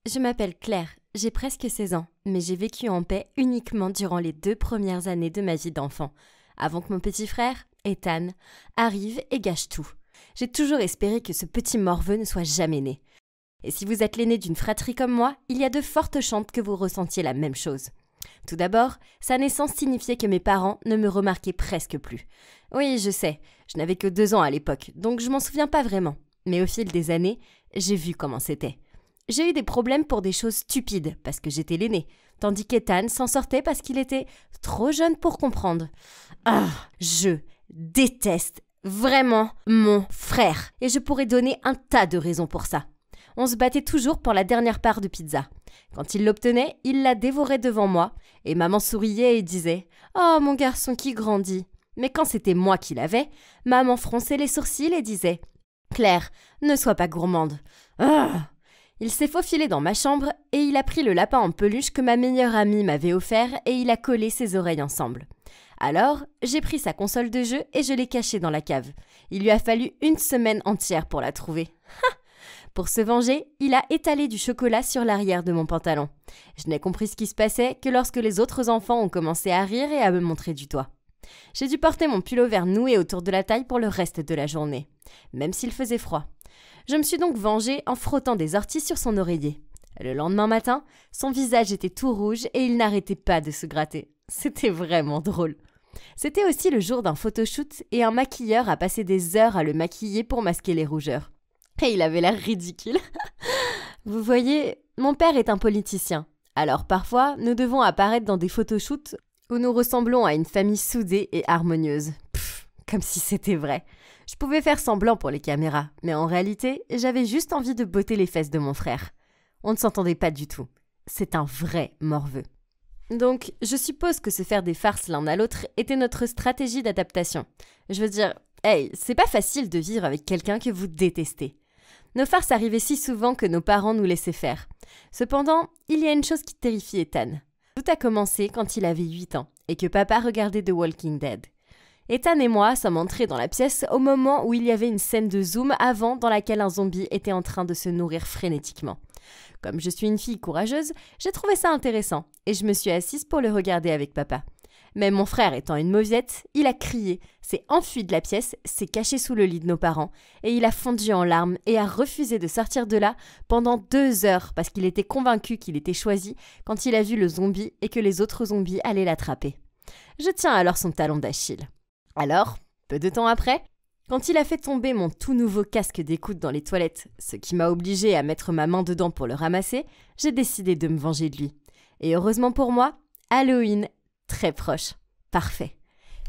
Je m'appelle Claire, j'ai presque 16 ans, mais j'ai vécu en paix uniquement durant les 2 premières années de ma vie d'enfant, avant que mon petit frère, Ethan, arrive et gâche tout. J'ai toujours espéré que ce petit morveux ne soit jamais né. Et si vous êtes l'aîné d'une fratrie comme moi, il y a de fortes chances que vous ressentiez la même chose. Tout d'abord, sa naissance signifiait que mes parents ne me remarquaient presque plus. Oui, je sais, je n'avais que 2 ans à l'époque, donc je m'en souviens pas vraiment. Mais au fil des années, j'ai vu comment c'était. J'ai eu des problèmes pour des choses stupides, parce que j'étais l'aîné, tandis qu'Ethan s'en sortait parce qu'il était trop jeune pour comprendre. Ah, je déteste vraiment mon frère, et je pourrais donner un tas de raisons pour ça. On se battait toujours pour la dernière part de pizza. Quand il l'obtenait, il la dévorait devant moi, et maman souriait et disait « Oh, mon garçon qui grandit !» Mais quand c'était moi qui l'avais, maman fronçait les sourcils et disait « Claire, ne sois pas gourmande. » Ah ! Il s'est faufilé dans ma chambre et il a pris le lapin en peluche que ma meilleure amie m'avait offert et il a collé ses oreilles ensemble. Alors, j'ai pris sa console de jeu et je l'ai cachée dans la cave. Il lui a fallu 1 semaine entière pour la trouver. Pour se venger, il a étalé du chocolat sur l'arrière de mon pantalon. Je n'ai compris ce qui se passait que lorsque les autres enfants ont commencé à rire et à me montrer du doigt. J'ai dû porter mon pull-over noué autour de la taille pour le reste de la journée, même s'il faisait froid. Je me suis donc vengée en frottant des orties sur son oreiller. Le lendemain matin, son visage était tout rouge et il n'arrêtait pas de se gratter. C'était vraiment drôle. C'était aussi le jour d'un photoshoot et un maquilleur a passé des heures à le maquiller pour masquer les rougeurs. Et il avait l'air ridicule. Vous voyez, mon père est un politicien. Alors parfois, nous devons apparaître dans des photoshoots où nous ressemblons à une famille soudée et harmonieuse. Comme si c'était vrai. Je pouvais faire semblant pour les caméras, mais en réalité, j'avais juste envie de botter les fesses de mon frère. On ne s'entendait pas du tout. C'est un vrai morveux. Donc, je suppose que se faire des farces l'un à l'autre était notre stratégie d'adaptation. Je veux dire, hey, c'est pas facile de vivre avec quelqu'un que vous détestez. Nos farces arrivaient si souvent que nos parents nous laissaient faire. Cependant, il y a une chose qui terrifie Ethan. Tout a commencé quand il avait 8 ans et que papa regardait The Walking Dead. Ethan et moi sommes entrés dans la pièce au moment où il y avait une scène de zoom avant dans laquelle un zombie était en train de se nourrir frénétiquement. Comme je suis une fille courageuse, j'ai trouvé ça intéressant et je me suis assise pour le regarder avec papa. Mais mon frère étant une mauviette, il a crié, s'est enfui de la pièce, s'est caché sous le lit de nos parents et il a fondu en larmes et a refusé de sortir de là pendant 2 heures parce qu'il était convaincu qu'il était choisi quand il a vu le zombie et que les autres zombies allaient l'attraper. Je tiens alors son talon d'Achille. Alors, peu de temps après, quand il a fait tomber mon tout nouveau casque d'écoute dans les toilettes, ce qui m'a obligée à mettre ma main dedans pour le ramasser, j'ai décidé de me venger de lui. Et heureusement pour moi, Halloween, très proche. Parfait.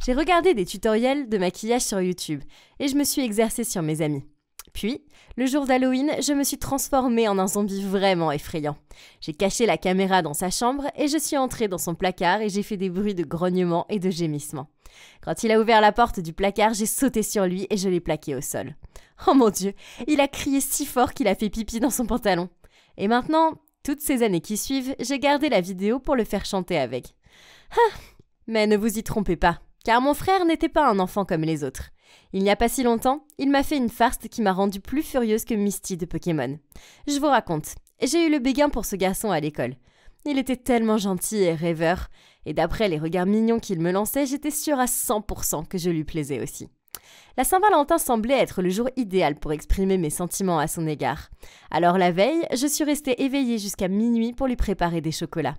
J'ai regardé des tutoriels de maquillage sur YouTube et je me suis exercée sur mes amis. Puis, le jour d'Halloween, je me suis transformée en un zombie vraiment effrayant. J'ai caché la caméra dans sa chambre et je suis entrée dans son placard et j'ai fait des bruits de grognement et de gémissement. Quand il a ouvert la porte du placard, j'ai sauté sur lui et je l'ai plaqué au sol. Oh mon Dieu, il a crié si fort qu'il a fait pipi dans son pantalon. Et maintenant, toutes ces années qui suivent, j'ai gardé la vidéo pour le faire chanter avec. Ah, mais ne vous y trompez pas, car mon frère n'était pas un enfant comme les autres. Il n'y a pas si longtemps, il m'a fait une farce qui m'a rendue plus furieuse que Misty de Pokémon. Je vous raconte, j'ai eu le béguin pour ce garçon à l'école. Il était tellement gentil et rêveur, et d'après les regards mignons qu'il me lançait, j'étais sûre à 100% que je lui plaisais aussi. La Saint-Valentin semblait être le jour idéal pour exprimer mes sentiments à son égard. Alors la veille, je suis restée éveillée jusqu'à minuit pour lui préparer des chocolats.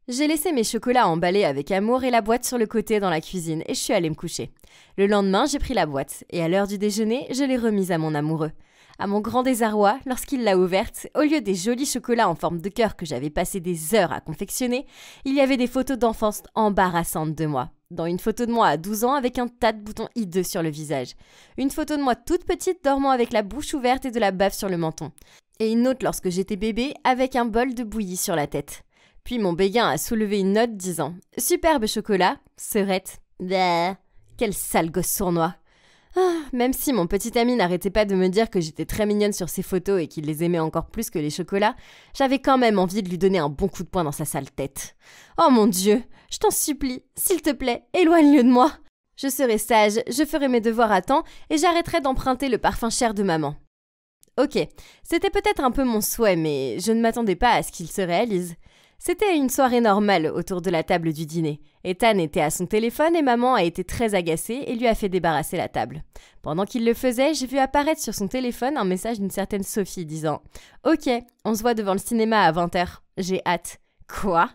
J'ai laissé mes chocolats emballés avec amour et la boîte sur le côté dans la cuisine et je suis allée me coucher. Le lendemain, j'ai pris la boîte et à l'heure du déjeuner, je l'ai remise à mon amoureux. À mon grand désarroi, lorsqu'il l'a ouverte, au lieu des jolis chocolats en forme de cœur que j'avais passé des heures à confectionner, il y avait des photos d'enfance embarrassantes de moi. Dans une photo de moi à 12 ans avec un tas de boutons hideux sur le visage. Une photo de moi toute petite dormant avec la bouche ouverte et de la bave sur le menton. Et une autre lorsque j'étais bébé avec un bol de bouillie sur la tête. Puis mon béguin a soulevé une note disant « Superbe chocolat, serette, bleh, quel sale gosse sournois !» Même si mon petit ami n'arrêtait pas de me dire que j'étais très mignonne sur ses photos et qu'il les aimait encore plus que les chocolats, j'avais quand même envie de lui donner un bon coup de poing dans sa sale tête. Oh mon Dieu, je t'en supplie, s'il te plaît, éloigne-le de moi. Je serai sage, je ferai mes devoirs à temps et j'arrêterai d'emprunter le parfum cher de maman. Ok, c'était peut-être un peu mon souhait, mais je ne m'attendais pas à ce qu'il se réalise. C'était une soirée normale autour de la table du dîner. Ethan était à son téléphone et maman a été très agacée et lui a fait débarrasser la table. Pendant qu'il le faisait, j'ai vu apparaître sur son téléphone un message d'une certaine Sophie disant « Ok, on se voit devant le cinéma à 20h. J'ai hâte. » Quoi ?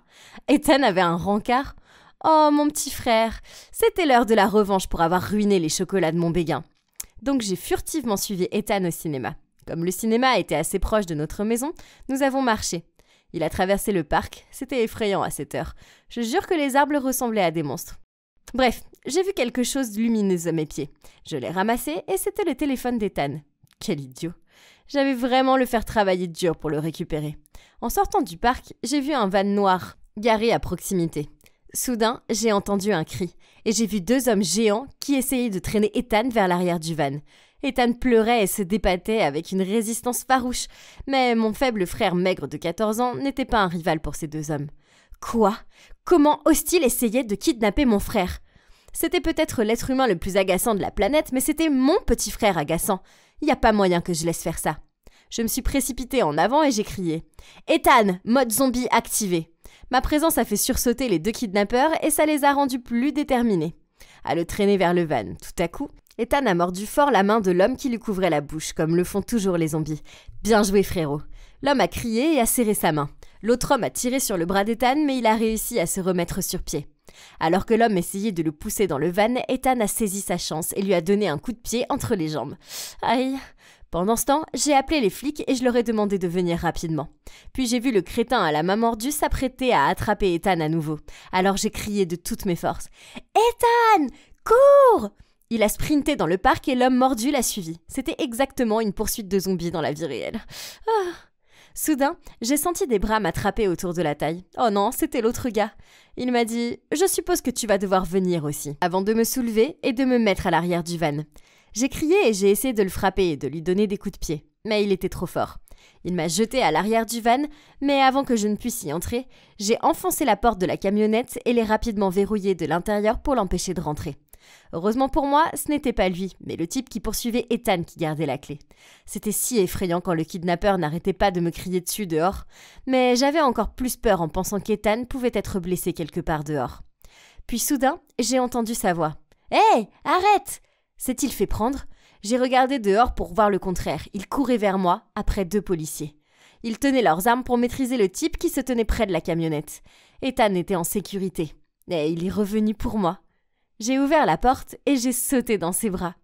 Ethan avait un rencard ? Oh, mon petit frère, c'était l'heure de la revanche pour avoir ruiné les chocolats de mon béguin. Donc j'ai furtivement suivi Ethan au cinéma. Comme le cinéma était assez proche de notre maison, nous avons marché. Il a traversé le parc, c'était effrayant à cette heure. Je jure que les arbres ressemblaient à des monstres. Bref, j'ai vu quelque chose de lumineux à mes pieds. Je l'ai ramassé et c'était le téléphone d'Ethan. Quel idiot. J'avais vraiment le faire travailler dur pour le récupérer. En sortant du parc, j'ai vu un van noir garé à proximité. Soudain, j'ai entendu un cri et j'ai vu 2 hommes géants qui essayaient de traîner Ethan vers l'arrière du van. Ethan pleurait et se débattait avec une résistance farouche, mais mon faible frère maigre de 14 ans n'était pas un rival pour ces 2 hommes. Quoi ? Comment ose-t-il essayer de kidnapper mon frère ? C'était peut-être l'être humain le plus agaçant de la planète, mais c'était mon petit frère agaçant. Il n'y a pas moyen que je laisse faire ça. Je me suis précipitée en avant et j'ai crié « Ethan, mode zombie activé !» Ma présence a fait sursauter les 2 kidnappeurs et ça les a rendus plus déterminés à le traîner vers le van. Tout à coup, Ethan a mordu fort la main de l'homme qui lui couvrait la bouche, comme le font toujours les zombies. Bien joué, frérot. L'homme a crié et a serré sa main. L'autre homme a tiré sur le bras d'Ethan, mais il a réussi à se remettre sur pied. Alors que l'homme essayait de le pousser dans le van, Ethan a saisi sa chance et lui a donné un coup de pied entre les jambes. Aïe. Pendant ce temps, j'ai appelé les flics et je leur ai demandé de venir rapidement. Puis j'ai vu le crétin à la main mordue s'apprêter à attraper Ethan à nouveau. Alors j'ai crié de toutes mes forces. « Ethan, cours !» Il a sprinté dans le parc et l'homme mordu l'a suivi. C'était exactement une poursuite de zombies dans la vie réelle. Ah. Soudain, j'ai senti des bras m'attraper autour de la taille. Oh non, c'était l'autre gars. Il m'a dit « Je suppose que tu vas devoir venir aussi », avant de me soulever et de me mettre à l'arrière du van. J'ai crié et j'ai essayé de le frapper et de lui donner des coups de pied, mais il était trop fort. Il m'a jeté à l'arrière du van, mais avant que je ne puisse y entrer, j'ai enfoncé la porte de la camionnette et l'ai rapidement verrouillée de l'intérieur pour l'empêcher de rentrer. Heureusement pour moi, ce n'était pas lui, mais le type qui poursuivait Ethan qui gardait la clé. C'était si effrayant quand le kidnappeur n'arrêtait pas de me crier dessus dehors, mais j'avais encore plus peur en pensant qu'Ethan pouvait être blessé quelque part dehors. Puis soudain, j'ai entendu sa voix. « Hé, arrête !» S'est-il fait prendre ? J'ai regardé dehors pour voir le contraire. Il courait vers moi, après 2 policiers. Ils tenaient leurs armes pour maîtriser le type qui se tenait près de la camionnette. Ethan était en sécurité. Et il est revenu pour moi. J'ai ouvert la porte et j'ai sauté dans ses bras.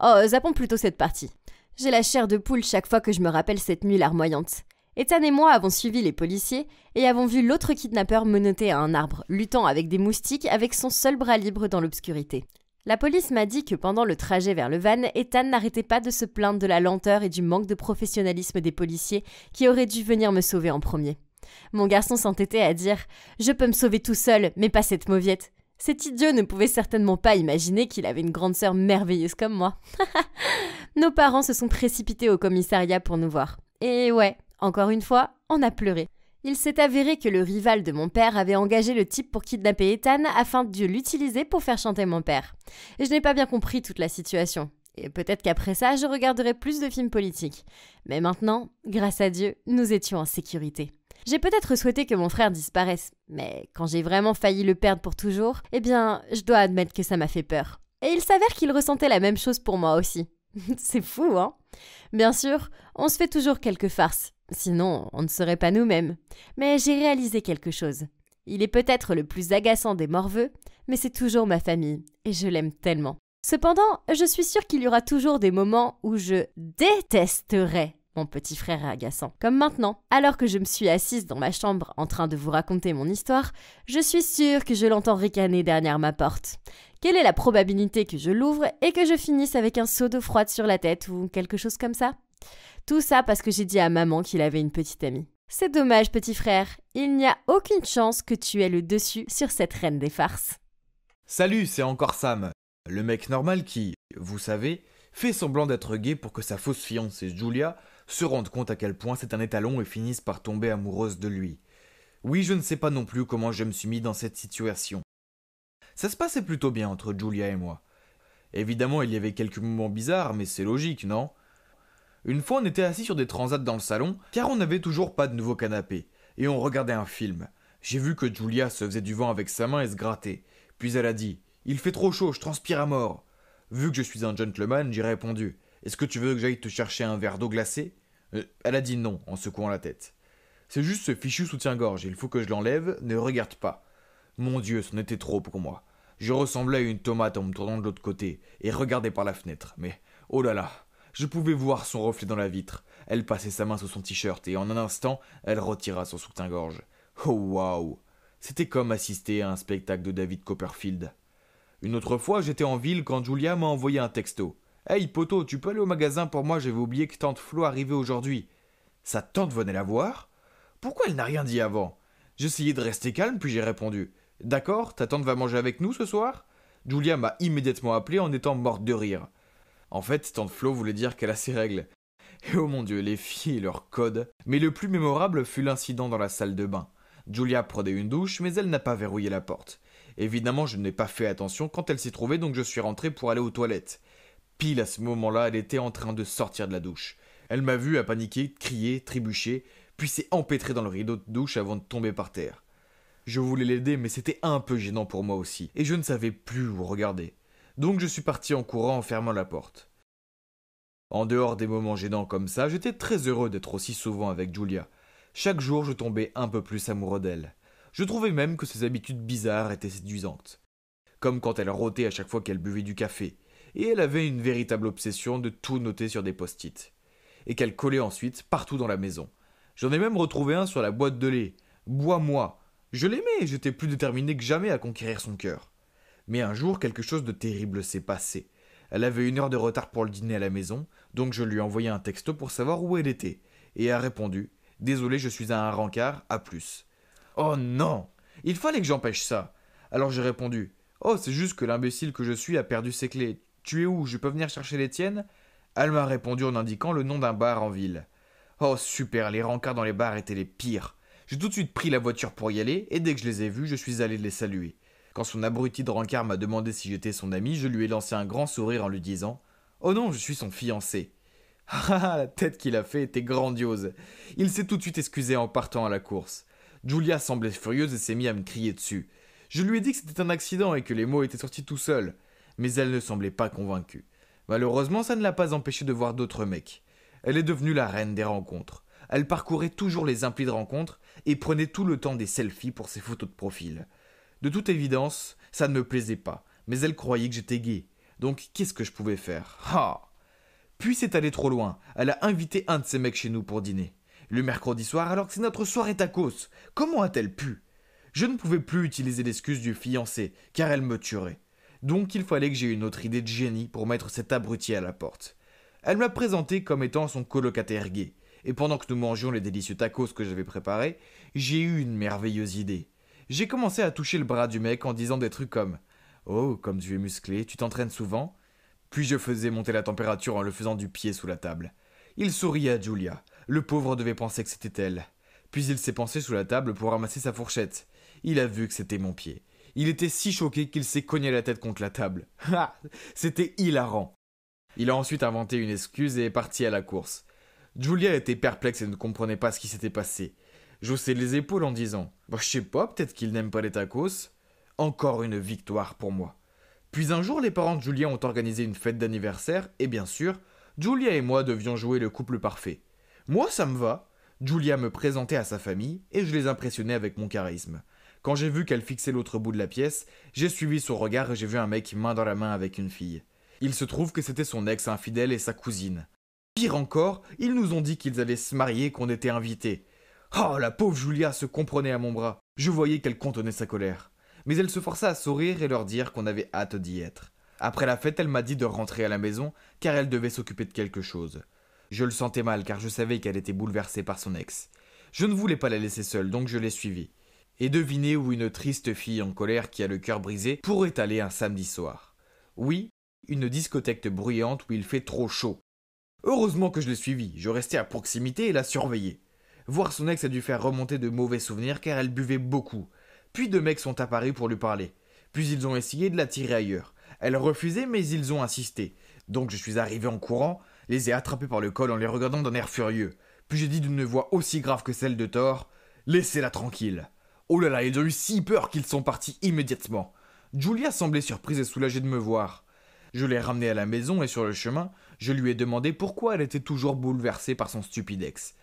Oh, zappons plutôt cette partie. J'ai la chair de poule chaque fois que je me rappelle cette nuit larmoyante. Ethan et moi avons suivi les policiers et avons vu l'autre kidnappeur menotté à un arbre, luttant avec des moustiques avec son seul bras libre dans l'obscurité. La police m'a dit que pendant le trajet vers le van, Ethan n'arrêtait pas de se plaindre de la lenteur et du manque de professionnalisme des policiers qui auraient dû venir me sauver en premier. Mon garçon s'entêtait à dire « Je peux me sauver tout seul, mais pas cette mauviette ». Cet idiot ne pouvait certainement pas imaginer qu'il avait une grande sœur merveilleuse comme moi. Nos parents se sont précipités au commissariat pour nous voir. Et ouais, encore une fois, on a pleuré. Il s'est avéré que le rival de mon père avait engagé le type pour kidnapper Ethan afin de l'utiliser pour faire chanter mon père. Et je n'ai pas bien compris toute la situation. Et peut-être qu'après ça, je regarderai plus de films politiques. Mais maintenant, grâce à Dieu, nous étions en sécurité. J'ai peut-être souhaité que mon frère disparaisse, mais quand j'ai vraiment failli le perdre pour toujours, eh bien, je dois admettre que ça m'a fait peur. Et il s'avère qu'il ressentait la même chose pour moi aussi. C'est fou, hein ? Bien sûr, on se fait toujours quelques farces. Sinon, on ne serait pas nous-mêmes. Mais j'ai réalisé quelque chose. Il est peut-être le plus agaçant des morveux, mais c'est toujours ma famille, et je l'aime tellement. Cependant, je suis sûre qu'il y aura toujours des moments où je détesterai mon petit frère agaçant. Comme maintenant, alors que je me suis assise dans ma chambre en train de vous raconter mon histoire, je suis sûre que je l'entends ricaner derrière ma porte. Quelle est la probabilité que je l'ouvre et que je finisse avec un seau d'eau froide sur la tête ou quelque chose comme ça ? Tout ça parce que j'ai dit à maman qu'il avait une petite amie. C'est dommage, petit frère. Il n'y a aucune chance que tu aies le dessus sur cette reine des farces. Salut, c'est encore Sam. Le mec normal qui, vous savez, fait semblant d'être gay pour que sa fausse fiancée Julia se rende compte à quel point c'est un étalon et finisse par tomber amoureuse de lui. Oui, je ne sais pas non plus comment je me suis mis dans cette situation. Ça se passait plutôt bien entre Julia et moi. Évidemment, il y avait quelques moments bizarres, mais c'est logique, non ? Une fois, on était assis sur des transats dans le salon, car on n'avait toujours pas de nouveau canapé, et on regardait un film. J'ai vu que Julia se faisait du vent avec sa main et se grattait. Puis elle a dit « Il fait trop chaud, je transpire à mort !» Vu que je suis un gentleman, j'ai répondu « Est-ce que tu veux que j'aille te chercher un verre d'eau glacée ?» Elle a dit non, en secouant la tête. « C'est juste ce fichu soutien-gorge, il faut que je l'enlève, ne regarde pas. » Mon Dieu, c'en était trop pour moi. Je ressemblais à une tomate en me tournant de l'autre côté, et regardais par la fenêtre, mais oh là là, je pouvais voir son reflet dans la vitre. Elle passait sa main sous son t-shirt, et en un instant, elle retira son soutien-gorge. Oh waouh! C'était comme assister à un spectacle de David Copperfield. Une autre fois, j'étais en ville quand Julia m'a envoyé un texto. « Hey poto, tu peux aller au magasin pour moi, j'avais oublié que tante Flo arrivait aujourd'hui. » Sa tante venait la voir? Pourquoi elle n'a rien dit avant? J'essayais de rester calme, puis j'ai répondu « D'accord, ta tante va manger avec nous ce soir ?» Julia m'a immédiatement appelé en étant morte de rire. En fait, tante Flo voulait dire qu'elle a ses règles. Et oh mon Dieu, les filles et leurs codes. Mais le plus mémorable fut l'incident dans la salle de bain. Julia prenait une douche, mais elle n'a pas verrouillé la porte. Évidemment, je n'ai pas fait attention quand elle s'y trouvait, donc je suis rentré pour aller aux toilettes. Pile à ce moment-là, elle était en train de sortir de la douche. Elle m'a vu à paniquer, crier, trébucher, puis s'est empêtrée dans le rideau de douche avant de tomber par terre. Je voulais l'aider, mais c'était un peu gênant pour moi aussi, et je ne savais plus où regarder. Donc je suis parti en courant en fermant la porte. En dehors des moments gênants comme ça, j'étais très heureux d'être aussi souvent avec Julia. Chaque jour, je tombais un peu plus amoureux d'elle. Je trouvais même que ses habitudes bizarres étaient séduisantes. Comme quand elle rôtait à chaque fois qu'elle buvait du café, et elle avait une véritable obsession de tout noter sur des post-it. Et qu'elle collait ensuite partout dans la maison. J'en ai même retrouvé un sur la boîte de lait. « Bois-moi !» Je l'aimais et j'étais plus déterminé que jamais à conquérir son cœur. Mais un jour, quelque chose de terrible s'est passé. Elle avait 1 heure de retard pour le dîner à la maison, donc je lui ai envoyé un texto pour savoir où elle était. Et elle a répondu « Désolé, je suis à un rencard, à plus. » Oh non! Il fallait que j'empêche ça. Alors j'ai répondu « Oh, c'est juste que l'imbécile que je suis a perdu ses clés. Tu es où? Je peux venir chercher les tiennes ?» Elle m'a répondu en indiquant le nom d'un bar en ville. Oh super, les rencards dans les bars étaient les pires. J'ai tout de suite pris la voiture pour y aller, et dès que je les ai vus, je suis allé les saluer. Quand son abruti de rencard m'a demandé si j'étais son ami, je lui ai lancé un grand sourire en lui disant « Oh non, je suis son fiancé. » Ah, la tête qu'il a fait était grandiose. Il s'est tout de suite excusé en partant à la course. Julia semblait furieuse et s'est mise à me crier dessus. Je lui ai dit que c'était un accident et que les mots étaient sortis tout seuls. Mais elle ne semblait pas convaincue. Malheureusement, ça ne l'a pas empêchée de voir d'autres mecs. Elle est devenue la reine des rencontres. Elle parcourait toujours les applis de rencontres et prenait tout le temps des selfies pour ses photos de profil. De toute évidence, ça ne me plaisait pas, mais elle croyait que j'étais gay. Donc qu'est-ce que je pouvais faire? Ah! Puis c'est allé trop loin. Elle a invité un de ses mecs chez nous pour dîner. Le mercredi soir, alors que c'est notre soirée tacos. Comment a-t-elle pu? Je ne pouvais plus utiliser l'excuse du fiancé, car elle me tuerait. Donc il fallait que j'aie une autre idée de génie pour mettre cet abruti à la porte. Elle m'a présenté comme étant son colocataire gay. Et pendant que nous mangions les délicieux tacos que j'avais préparés, j'ai eu une merveilleuse idée. J'ai commencé à toucher le bras du mec en disant des trucs comme « Oh, comme tu es musclé, tu t'entraînes souvent ?» Puis je faisais monter la température en le faisant du pied sous la table. Il souriait à Julia. Le pauvre devait penser que c'était elle. Puis il s'est penché sous la table pour ramasser sa fourchette. Il a vu que c'était mon pied. Il était si choqué qu'il s'est cogné la tête contre la table. Ah, c'était hilarant. Il a ensuite inventé une excuse et est parti à la course. Julia était perplexe et ne comprenait pas ce qui s'était passé. J'haussais les épaules en disant « Je sais pas, peut-être qu'il n'aime pas les tacos. » Encore une victoire pour moi. Puis un jour, les parents de Julia ont organisé une fête d'anniversaire et bien sûr, Julia et moi devions jouer le couple parfait. Moi, ça me va. Julia me présentait à sa famille et je les impressionnais avec mon charisme. Quand j'ai vu qu'elle fixait l'autre bout de la pièce, j'ai suivi son regard et j'ai vu un mec main dans la main avec une fille. Il se trouve que c'était son ex infidèle et sa cousine. Pire encore, ils nous ont dit qu'ils allaient se marier et qu'on était invités. Oh, la pauvre Julia se comprenait à mon bras. Je voyais qu'elle contenait sa colère. Mais elle se força à sourire et leur dire qu'on avait hâte d'y être. Après la fête, elle m'a dit de rentrer à la maison, car elle devait s'occuper de quelque chose. Je le sentais mal, car je savais qu'elle était bouleversée par son ex. Je ne voulais pas la laisser seule, donc je l'ai suivie. Et devinez où une triste fille en colère qui a le cœur brisé pourrait aller un samedi soir. Oui, une discothèque bruyante où il fait trop chaud. Heureusement que je l'ai suivie, je restais à proximité et la surveillais. Voir son ex a dû faire remonter de mauvais souvenirs car elle buvait beaucoup. Puis 2 mecs sont apparus pour lui parler. Puis ils ont essayé de la tirer ailleurs. Elle refusait mais ils ont insisté. Donc je suis arrivé en courant, les ai attrapés par le col en les regardant d'un air furieux. Puis j'ai dit d'une voix aussi grave que celle de Thor, « Laissez-la tranquille !» Oh là là, ils ont eu si peur qu'ils sont partis immédiatement. Julia semblait surprise et soulagée de me voir. Je l'ai ramenée à la maison et sur le chemin, je lui ai demandé pourquoi elle était toujours bouleversée par son stupide ex.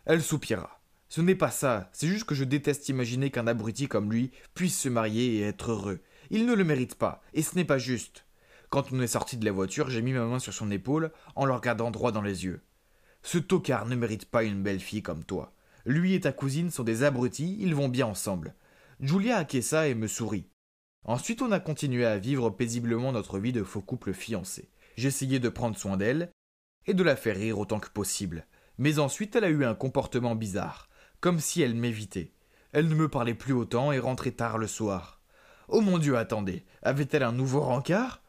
Elle soupira. Ce n'est pas ça, c'est juste que je déteste imaginer qu'un abruti comme lui puisse se marier et être heureux. Il ne le mérite pas, et ce n'est pas juste. Quand on est sorti de la voiture, j'ai mis ma main sur son épaule en le regardant droit dans les yeux. Ce tocard ne mérite pas une belle fille comme toi. Lui et ta cousine sont des abrutis, ils vont bien ensemble. Julia acquiesça et me sourit. Ensuite, on a continué à vivre paisiblement notre vie de faux couple fiancé. J'essayais de prendre soin d'elle et de la faire rire autant que possible. Mais ensuite, elle a eu un comportement bizarre, comme si elle m'évitait. Elle ne me parlait plus autant et rentrait tard le soir. Oh mon Dieu, attendez, avait-elle un nouveau rencard ?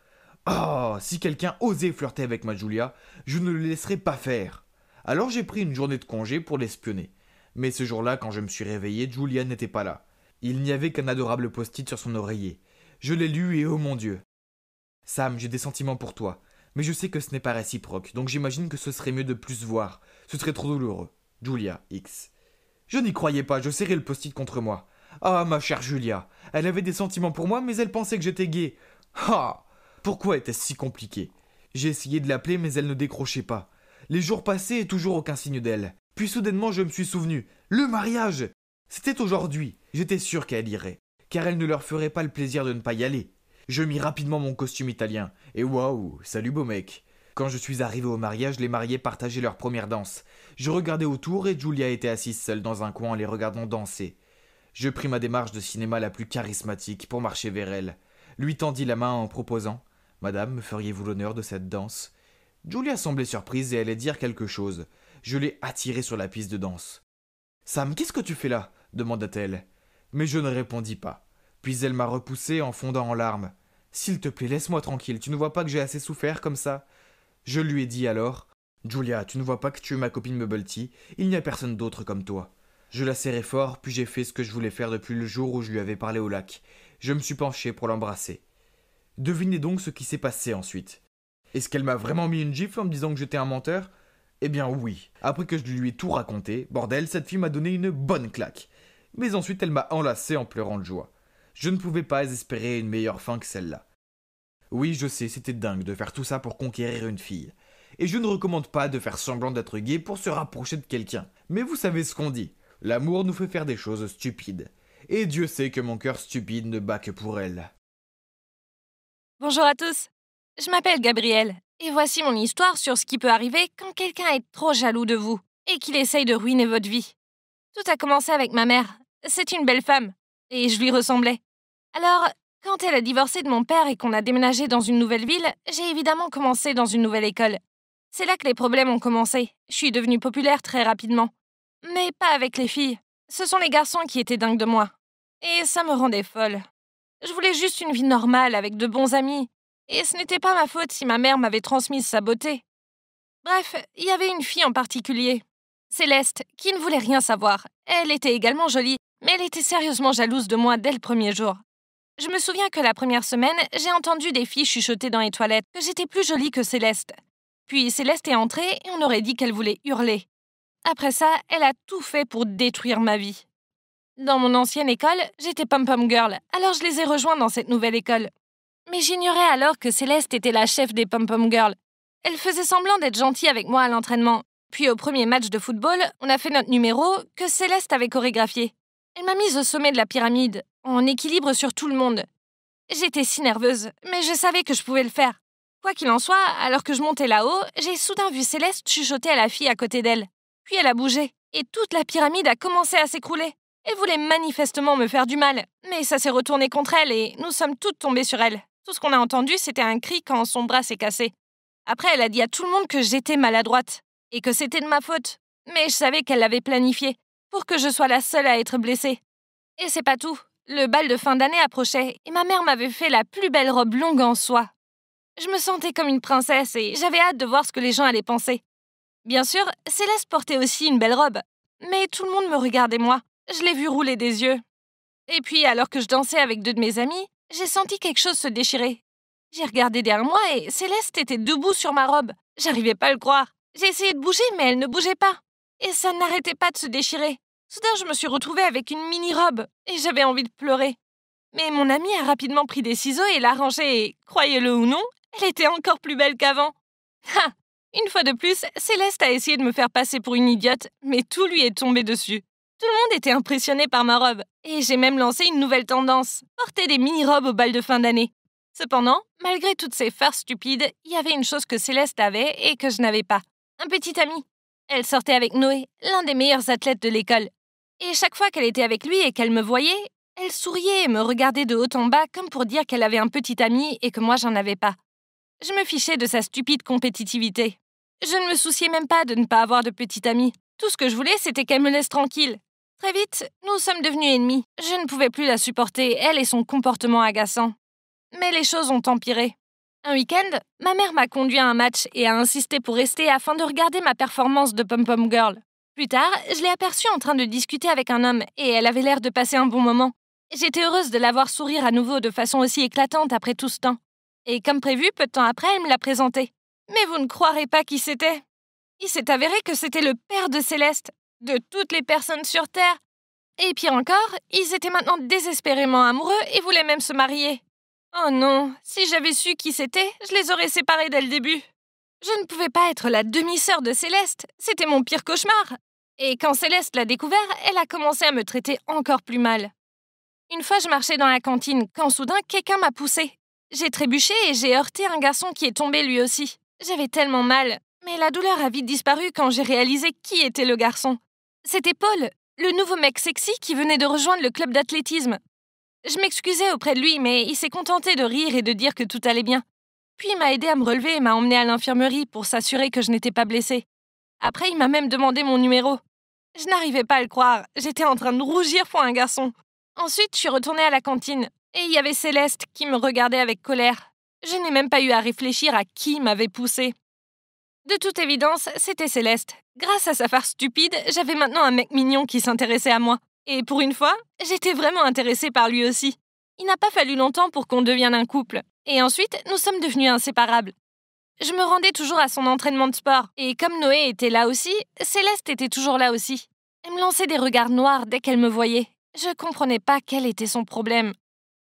Oh, si quelqu'un osait flirter avec ma Julia, je ne le laisserais pas faire. Alors j'ai pris une journée de congé pour l'espionner. Mais ce jour-là, quand je me suis réveillé, Julia n'était pas là. Il n'y avait qu'un adorable post-it sur son oreiller. Je l'ai lu et oh mon Dieu. Sam, j'ai des sentiments pour toi, mais je sais que ce n'est pas réciproque, donc j'imagine que ce serait mieux de plus se voir. Ce serait trop douloureux. Julia, X. Je n'y croyais pas, je serrais le post-it contre moi. Ah, ma chère Julia, elle avait des sentiments pour moi, mais elle pensait que j'étais gay. Ah, pourquoi était-ce si compliqué ? J'ai essayé de l'appeler, mais elle ne décrochait pas. Les jours passaient et toujours aucun signe d'elle. Puis soudainement, je me suis souvenu. Le mariage ! C'était aujourd'hui. J'étais sûr qu'elle irait, car elle ne leur ferait pas le plaisir de ne pas y aller. Je mis rapidement mon costume italien, et waouh, salut beau mec. Quand je suis arrivé au mariage, les mariés partageaient leur première danse. Je regardais autour et Julia était assise seule dans un coin en les regardant danser. Je pris ma démarche de cinéma la plus charismatique pour marcher vers elle. Lui tendis la main en proposant « Madame, me feriez-vous l'honneur de cette danse ?» Julia semblait surprise et allait dire quelque chose. Je l'ai attirée sur la piste de danse. « Sam, qu'est-ce que tu fais là ?» demanda-t-elle. Mais je ne répondis pas. Puis elle m'a repoussé en fondant en larmes. « S'il te plaît, laisse-moi tranquille, tu ne vois pas que j'ai assez souffert comme ça ?» Je lui ai dit alors « Julia, tu ne vois pas que tu es ma copine Bubble Tea, il n'y a personne d'autre comme toi. » Je la serrai fort, puis j'ai fait ce que je voulais faire depuis le jour où je lui avais parlé au lac. Je me suis penché pour l'embrasser. Devinez donc ce qui s'est passé ensuite. Est-ce qu'elle m'a vraiment mis une gifle en me disant que j'étais un menteur ? Eh bien oui. Après que je lui ai tout raconté, bordel, cette fille m'a donné une bonne claque. Mais ensuite elle m'a enlacé en pleurant de joie. Je ne pouvais pas espérer une meilleure fin que celle-là. Oui, je sais, c'était dingue de faire tout ça pour conquérir une fille. Et je ne recommande pas de faire semblant d'être gay pour se rapprocher de quelqu'un. Mais vous savez ce qu'on dit. L'amour nous fait faire des choses stupides. Et Dieu sait que mon cœur stupide ne bat que pour elle. Bonjour à tous, je m'appelle Gabrielle, et voici mon histoire sur ce qui peut arriver quand quelqu'un est trop jaloux de vous et qu'il essaye de ruiner votre vie. Tout a commencé avec ma mère. C'est une belle femme, et je lui ressemblais. Alors, quand elle a divorcé de mon père et qu'on a déménagé dans une nouvelle ville, j'ai évidemment commencé dans une nouvelle école. C'est là que les problèmes ont commencé. Je suis devenue populaire très rapidement. Mais pas avec les filles. Ce sont les garçons qui étaient dingues de moi. Et ça me rendait folle. Je voulais juste une vie normale avec de bons amis. Et ce n'était pas ma faute si ma mère m'avait transmise sa beauté. Bref, il y avait une fille en particulier, Céleste, qui ne voulait rien savoir. Elle était également jolie, mais elle était sérieusement jalouse de moi dès le premier jour. Je me souviens que la première semaine, j'ai entendu des filles chuchoter dans les toilettes que j'étais plus jolie que Céleste. Puis Céleste est entrée et on aurait dit qu'elle voulait hurler. Après ça, elle a tout fait pour détruire ma vie. Dans mon ancienne école, j'étais pom-pom girl, alors je les ai rejoints dans cette nouvelle école. Mais j'ignorais alors que Céleste était la chef des pom-pom girls. Elle faisait semblant d'être gentille avec moi à l'entraînement. Puis au premier match de football, on a fait notre numéro que Céleste avait chorégraphié. Elle m'a mise au sommet de la pyramide, en équilibre sur tout le monde. J'étais si nerveuse, mais je savais que je pouvais le faire. Quoi qu'il en soit, alors que je montais là-haut, j'ai soudain vu Céleste chuchoter à la fille à côté d'elle. Puis elle a bougé, et toute la pyramide a commencé à s'écrouler. Elle voulait manifestement me faire du mal, mais ça s'est retourné contre elle et nous sommes toutes tombées sur elle. Tout ce qu'on a entendu, c'était un cri quand son bras s'est cassé. Après, elle a dit à tout le monde que j'étais maladroite et que c'était de ma faute. Mais je savais qu'elle l'avait planifié pour que je sois la seule à être blessée. Et c'est pas tout. Le bal de fin d'année approchait et ma mère m'avait fait la plus belle robe longue en soie. Je me sentais comme une princesse et j'avais hâte de voir ce que les gens allaient penser. Bien sûr, Céleste portait aussi une belle robe, mais tout le monde me regardait moi. Je l'ai vu rouler des yeux. Et puis, alors que je dansais avec deux de mes amis, j'ai senti quelque chose se déchirer. J'ai regardé derrière moi et Céleste était debout sur ma robe. J'arrivais pas à le croire. J'ai essayé de bouger, mais elle ne bougeait pas. Et ça n'arrêtait pas de se déchirer. Soudain, je me suis retrouvée avec une mini-robe et j'avais envie de pleurer. Mais mon amie a rapidement pris des ciseaux et l'a rangée et, croyez-le ou non, elle était encore plus belle qu'avant. Ha! Une fois de plus, Céleste a essayé de me faire passer pour une idiote, mais tout lui est tombé dessus. Tout le monde était impressionné par ma robe, et j'ai même lancé une nouvelle tendance, porter des mini-robes au bal de fin d'année. Cependant, malgré toutes ces farces stupides, il y avait une chose que Céleste avait et que je n'avais pas. Un petit ami. Elle sortait avec Noé, l'un des meilleurs athlètes de l'école. Et chaque fois qu'elle était avec lui et qu'elle me voyait, elle souriait et me regardait de haut en bas comme pour dire qu'elle avait un petit ami et que moi j'en avais pas. Je me fichais de sa stupide compétitivité. Je ne me souciais même pas de ne pas avoir de petit ami. Tout ce que je voulais, c'était qu'elle me laisse tranquille. Très vite, nous sommes devenus ennemis. Je ne pouvais plus la supporter, elle et son comportement agaçant. Mais les choses ont empiré. Un week-end, ma mère m'a conduit à un match et a insisté pour rester afin de regarder ma performance de pom-pom girl. Plus tard, je l'ai aperçue en train de discuter avec un homme et elle avait l'air de passer un bon moment. J'étais heureuse de la voir sourire à nouveau de façon aussi éclatante après tout ce temps. Et comme prévu, peu de temps après, elle me l'a présenté. Mais vous ne croirez pas qui c'était. Il s'est avéré que c'était le père de Céleste, de toutes les personnes sur Terre. Et pire encore, ils étaient maintenant désespérément amoureux et voulaient même se marier. Oh non, si j'avais su qui c'était, je les aurais séparés dès le début. Je ne pouvais pas être la demi-sœur de Céleste, c'était mon pire cauchemar. Et quand Céleste l'a découvert, elle a commencé à me traiter encore plus mal. Une fois, je marchais dans la cantine, quand soudain, quelqu'un m'a poussée. J'ai trébuché et j'ai heurté un garçon qui est tombé lui aussi. J'avais tellement mal, mais la douleur a vite disparu quand j'ai réalisé qui était le garçon. C'était Paul, le nouveau mec sexy qui venait de rejoindre le club d'athlétisme. Je m'excusais auprès de lui, mais il s'est contenté de rire et de dire que tout allait bien. Puis il m'a aidé à me relever et m'a emmené à l'infirmerie pour s'assurer que je n'étais pas blessée. Après, il m'a même demandé mon numéro. Je n'arrivais pas à le croire, j'étais en train de rougir pour un garçon. Ensuite, je suis retournée à la cantine, et il y avait Céleste qui me regardait avec colère. Je n'ai même pas eu à réfléchir à qui m'avait poussée. De toute évidence, c'était Céleste. Grâce à sa farce stupide, j'avais maintenant un mec mignon qui s'intéressait à moi. Et pour une fois, j'étais vraiment intéressée par lui aussi. Il n'a pas fallu longtemps pour qu'on devienne un couple. Et ensuite, nous sommes devenus inséparables. Je me rendais toujours à son entraînement de sport. Et comme Noé était là aussi, Céleste était toujours là aussi. Elle me lançait des regards noirs dès qu'elle me voyait. Je comprenais pas quel était son problème.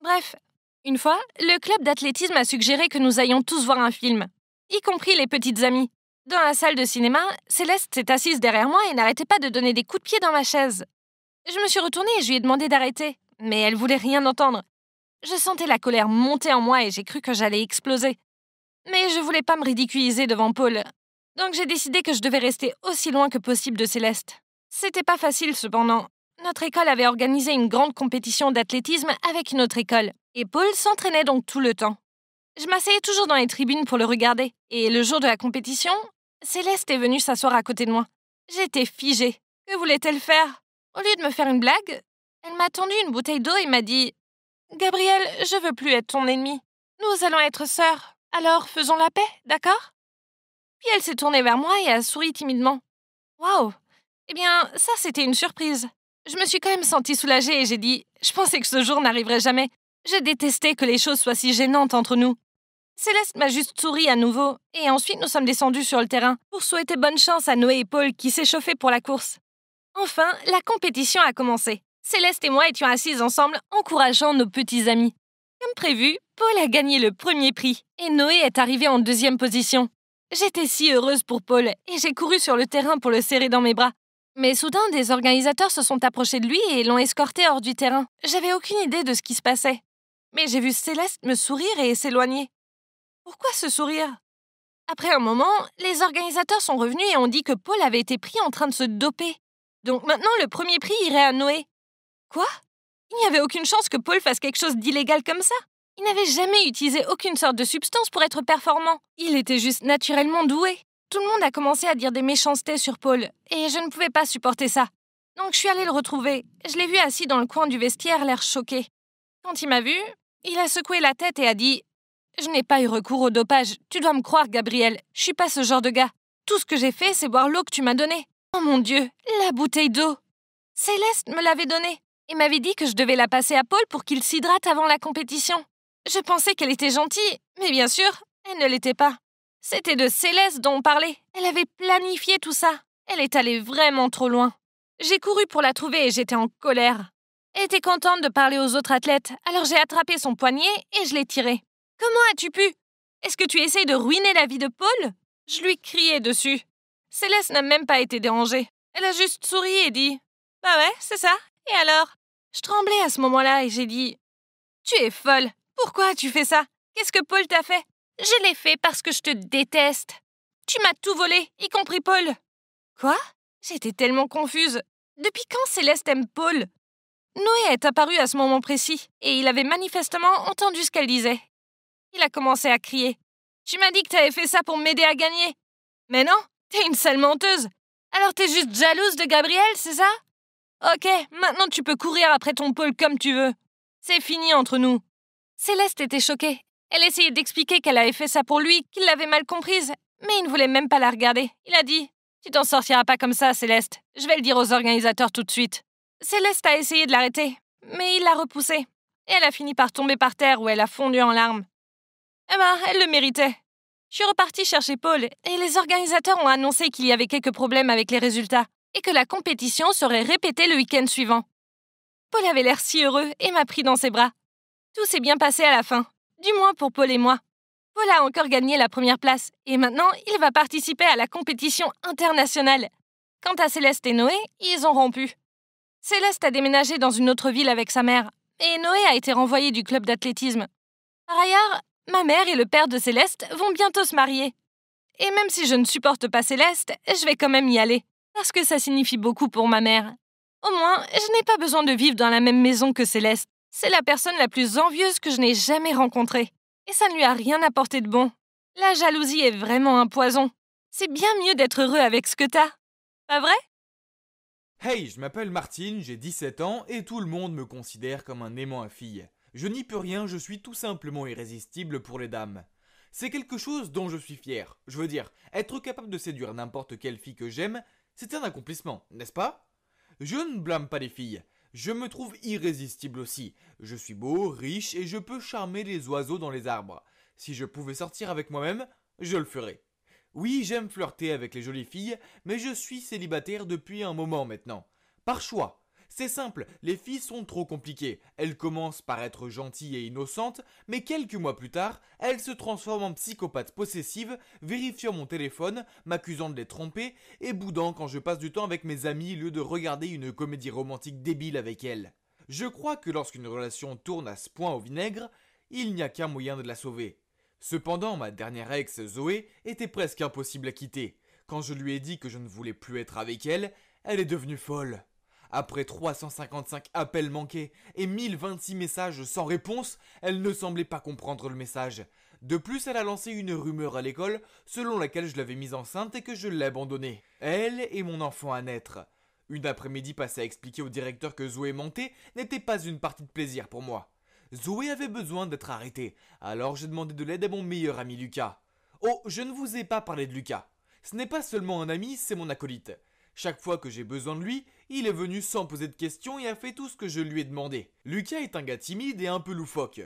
Bref, une fois, le club d'athlétisme a suggéré que nous allions tous voir un film, y compris les petites amies. Dans la salle de cinéma, Céleste s'est assise derrière moi et n'arrêtait pas de donner des coups de pied dans ma chaise. Je me suis retournée et je lui ai demandé d'arrêter, mais elle voulait rien entendre. Je sentais la colère monter en moi et j'ai cru que j'allais exploser. Mais je voulais pas me ridiculiser devant Paul, donc j'ai décidé que je devais rester aussi loin que possible de Céleste. C'était pas facile cependant. Notre école avait organisé une grande compétition d'athlétisme avec une autre école, et Paul s'entraînait donc tout le temps. Je m'asseyais toujours dans les tribunes pour le regarder, et le jour de la compétition, Céleste est venue s'asseoir à côté de moi. J'étais figée. Que voulait-elle faire? Au lieu de me faire une blague, elle m'a tendu une bouteille d'eau et m'a dit « Gabrielle, je veux plus être ton ennemie. Nous allons être sœurs, alors faisons la paix, d'accord ?» Puis elle s'est tournée vers moi et a souri timidement. Waouh! Eh bien, ça c'était une surprise. Je me suis quand même sentie soulagée et j'ai dit « Je pensais que ce jour n'arriverait jamais. Je détestais que les choses soient si gênantes entre nous. » Céleste m'a juste souri à nouveau, et ensuite nous sommes descendus sur le terrain pour souhaiter bonne chance à Noé et Paul qui s'échauffaient pour la course. Enfin, la compétition a commencé. Céleste et moi étions assises ensemble, encourageant nos petits amis. Comme prévu, Paul a gagné le premier prix, et Noé est arrivé en deuxième position. J'étais si heureuse pour Paul, et j'ai couru sur le terrain pour le serrer dans mes bras. Mais soudain, des organisateurs se sont approchés de lui et l'ont escorté hors du terrain. J'avais aucune idée de ce qui se passait. Mais j'ai vu Céleste me sourire et s'éloigner. Pourquoi ce sourire? Après un moment, les organisateurs sont revenus et ont dit que Paul avait été pris en train de se doper. Donc maintenant, le premier prix irait à Noé. Quoi? Il n'y avait aucune chance que Paul fasse quelque chose d'illégal comme ça. Il n'avait jamais utilisé aucune sorte de substance pour être performant. Il était juste naturellement doué. Tout le monde a commencé à dire des méchancetés sur Paul, et je ne pouvais pas supporter ça. Donc je suis allée le retrouver. Je l'ai vu assis dans le coin du vestiaire, l'air choqué. Quand il m'a vu, il a secoué la tête et a dit « Je n'ai pas eu recours au dopage. Tu dois me croire, Gabrielle. Je suis pas ce genre de gars. Tout ce que j'ai fait, c'est boire l'eau que tu m'as donnée. Oh mon Dieu, la bouteille d'eau. Céleste me l'avait donnée et m'avait dit que je devais la passer à Paul pour qu'il s'hydrate avant la compétition. Je pensais qu'elle était gentille, mais bien sûr, elle ne l'était pas. C'était de Céleste dont on parlait. Elle avait planifié tout ça. Elle est allée vraiment trop loin. J'ai couru pour la trouver et j'étais en colère. Elle était contente de parler aux autres athlètes, alors j'ai attrapé son poignet et je l'ai tiré. « Comment as-tu pu? Est-ce que tu essayes de ruiner la vie de Paul ?» Je lui criai dessus. Céleste n'a même pas été dérangée. Elle a juste souri et dit « Bah ouais, c'est ça. Et alors ?» Je tremblais à ce moment-là et j'ai dit « Tu es folle. Pourquoi as-tu fait ça? Qu'est-ce que Paul t'a fait? » « Je l'ai fait parce que je te déteste. Tu m'as tout volé, y compris Paul. » Quoi? J'étais tellement confuse. Depuis quand Céleste aime Paul? Noé est apparu à ce moment précis, et il avait manifestement entendu ce qu'elle disait. Il a commencé à crier. « Tu m'as dit que t'avais fait ça pour m'aider à gagner. Mais non, t'es une sale menteuse. Alors t'es juste jalouse de Gabriel, c'est ça? Ok, maintenant tu peux courir après ton Paul comme tu veux. C'est fini entre nous. » Céleste était choquée. Elle essayait d'expliquer qu'elle avait fait ça pour lui, qu'il l'avait mal comprise, mais il ne voulait même pas la regarder. Il a dit « Tu t'en sortiras pas comme ça, Céleste. Je vais le dire aux organisateurs tout de suite. » Céleste a essayé de l'arrêter, mais il l'a repoussée. Et elle a fini par tomber par terre où elle a fondu en larmes. Eh ben, elle le méritait. Je suis repartie chercher Paul, et les organisateurs ont annoncé qu'il y avait quelques problèmes avec les résultats, et que la compétition serait répétée le week-end suivant. Paul avait l'air si heureux et m'a pris dans ses bras. Tout s'est bien passé à la fin. Du moins pour Paul et moi. Paul a encore gagné la première place et maintenant il va participer à la compétition internationale. Quant à Céleste et Noé, ils ont rompu. Céleste a déménagé dans une autre ville avec sa mère et Noé a été renvoyé du club d'athlétisme. Par ailleurs, ma mère et le père de Céleste vont bientôt se marier. Et même si je ne supporte pas Céleste, je vais quand même y aller parce que ça signifie beaucoup pour ma mère. Au moins, je n'ai pas besoin de vivre dans la même maison que Céleste. C'est la personne la plus envieuse que je n'ai jamais rencontrée. Et ça ne lui a rien apporté de bon. La jalousie est vraiment un poison. C'est bien mieux d'être heureux avec ce que t'as. Pas vrai? Hey, je m'appelle Martine, j'ai 17 ans et tout le monde me considère comme un aimant à filles. Je n'y peux rien, je suis tout simplement irrésistible pour les dames. C'est quelque chose dont je suis fier. Je veux dire, être capable de séduire n'importe quelle fille que j'aime, c'est un accomplissement, n'est-ce pas? Je ne blâme pas les filles. Je me trouve irrésistible aussi. Je suis beau, riche et je peux charmer les oiseaux dans les arbres. Si je pouvais sortir avec moi-même, je le ferais. Oui, j'aime flirter avec les jolies filles, mais je suis célibataire depuis un moment maintenant. Par choix. C'est simple, les filles sont trop compliquées. Elles commencent par être gentilles et innocentes, mais quelques mois plus tard, elles se transforment en psychopathes possessives, vérifiant mon téléphone, m'accusant de les tromper et boudant quand je passe du temps avec mes amis au lieu de regarder une comédie romantique débile avec elles. Je crois que lorsqu'une relation tourne à ce point au vinaigre, il n'y a qu'un moyen de la sauver. Cependant, ma dernière ex, Zoé, était presque impossible à quitter. Quand je lui ai dit que je ne voulais plus être avec elle, elle est devenue folle. Après 355 appels manqués et 1026 messages sans réponse, elle ne semblait pas comprendre le message. De plus, elle a lancé une rumeur à l'école selon laquelle je l'avais mise enceinte et que je l'ai abandonnée. Elle et mon enfant à naître. Une après-midi passée à expliquer au directeur que Zoé mentait n'était pas une partie de plaisir pour moi. Zoé avait besoin d'être arrêtée, alors j'ai demandé de l'aide à mon meilleur ami Lucas. Oh, je ne vous ai pas parlé de Lucas. Ce n'est pas seulement un ami, c'est mon acolyte. Chaque fois que j'ai besoin de lui, il est venu sans poser de questions et a fait tout ce que je lui ai demandé. Lucas est un gars timide et un peu loufoque.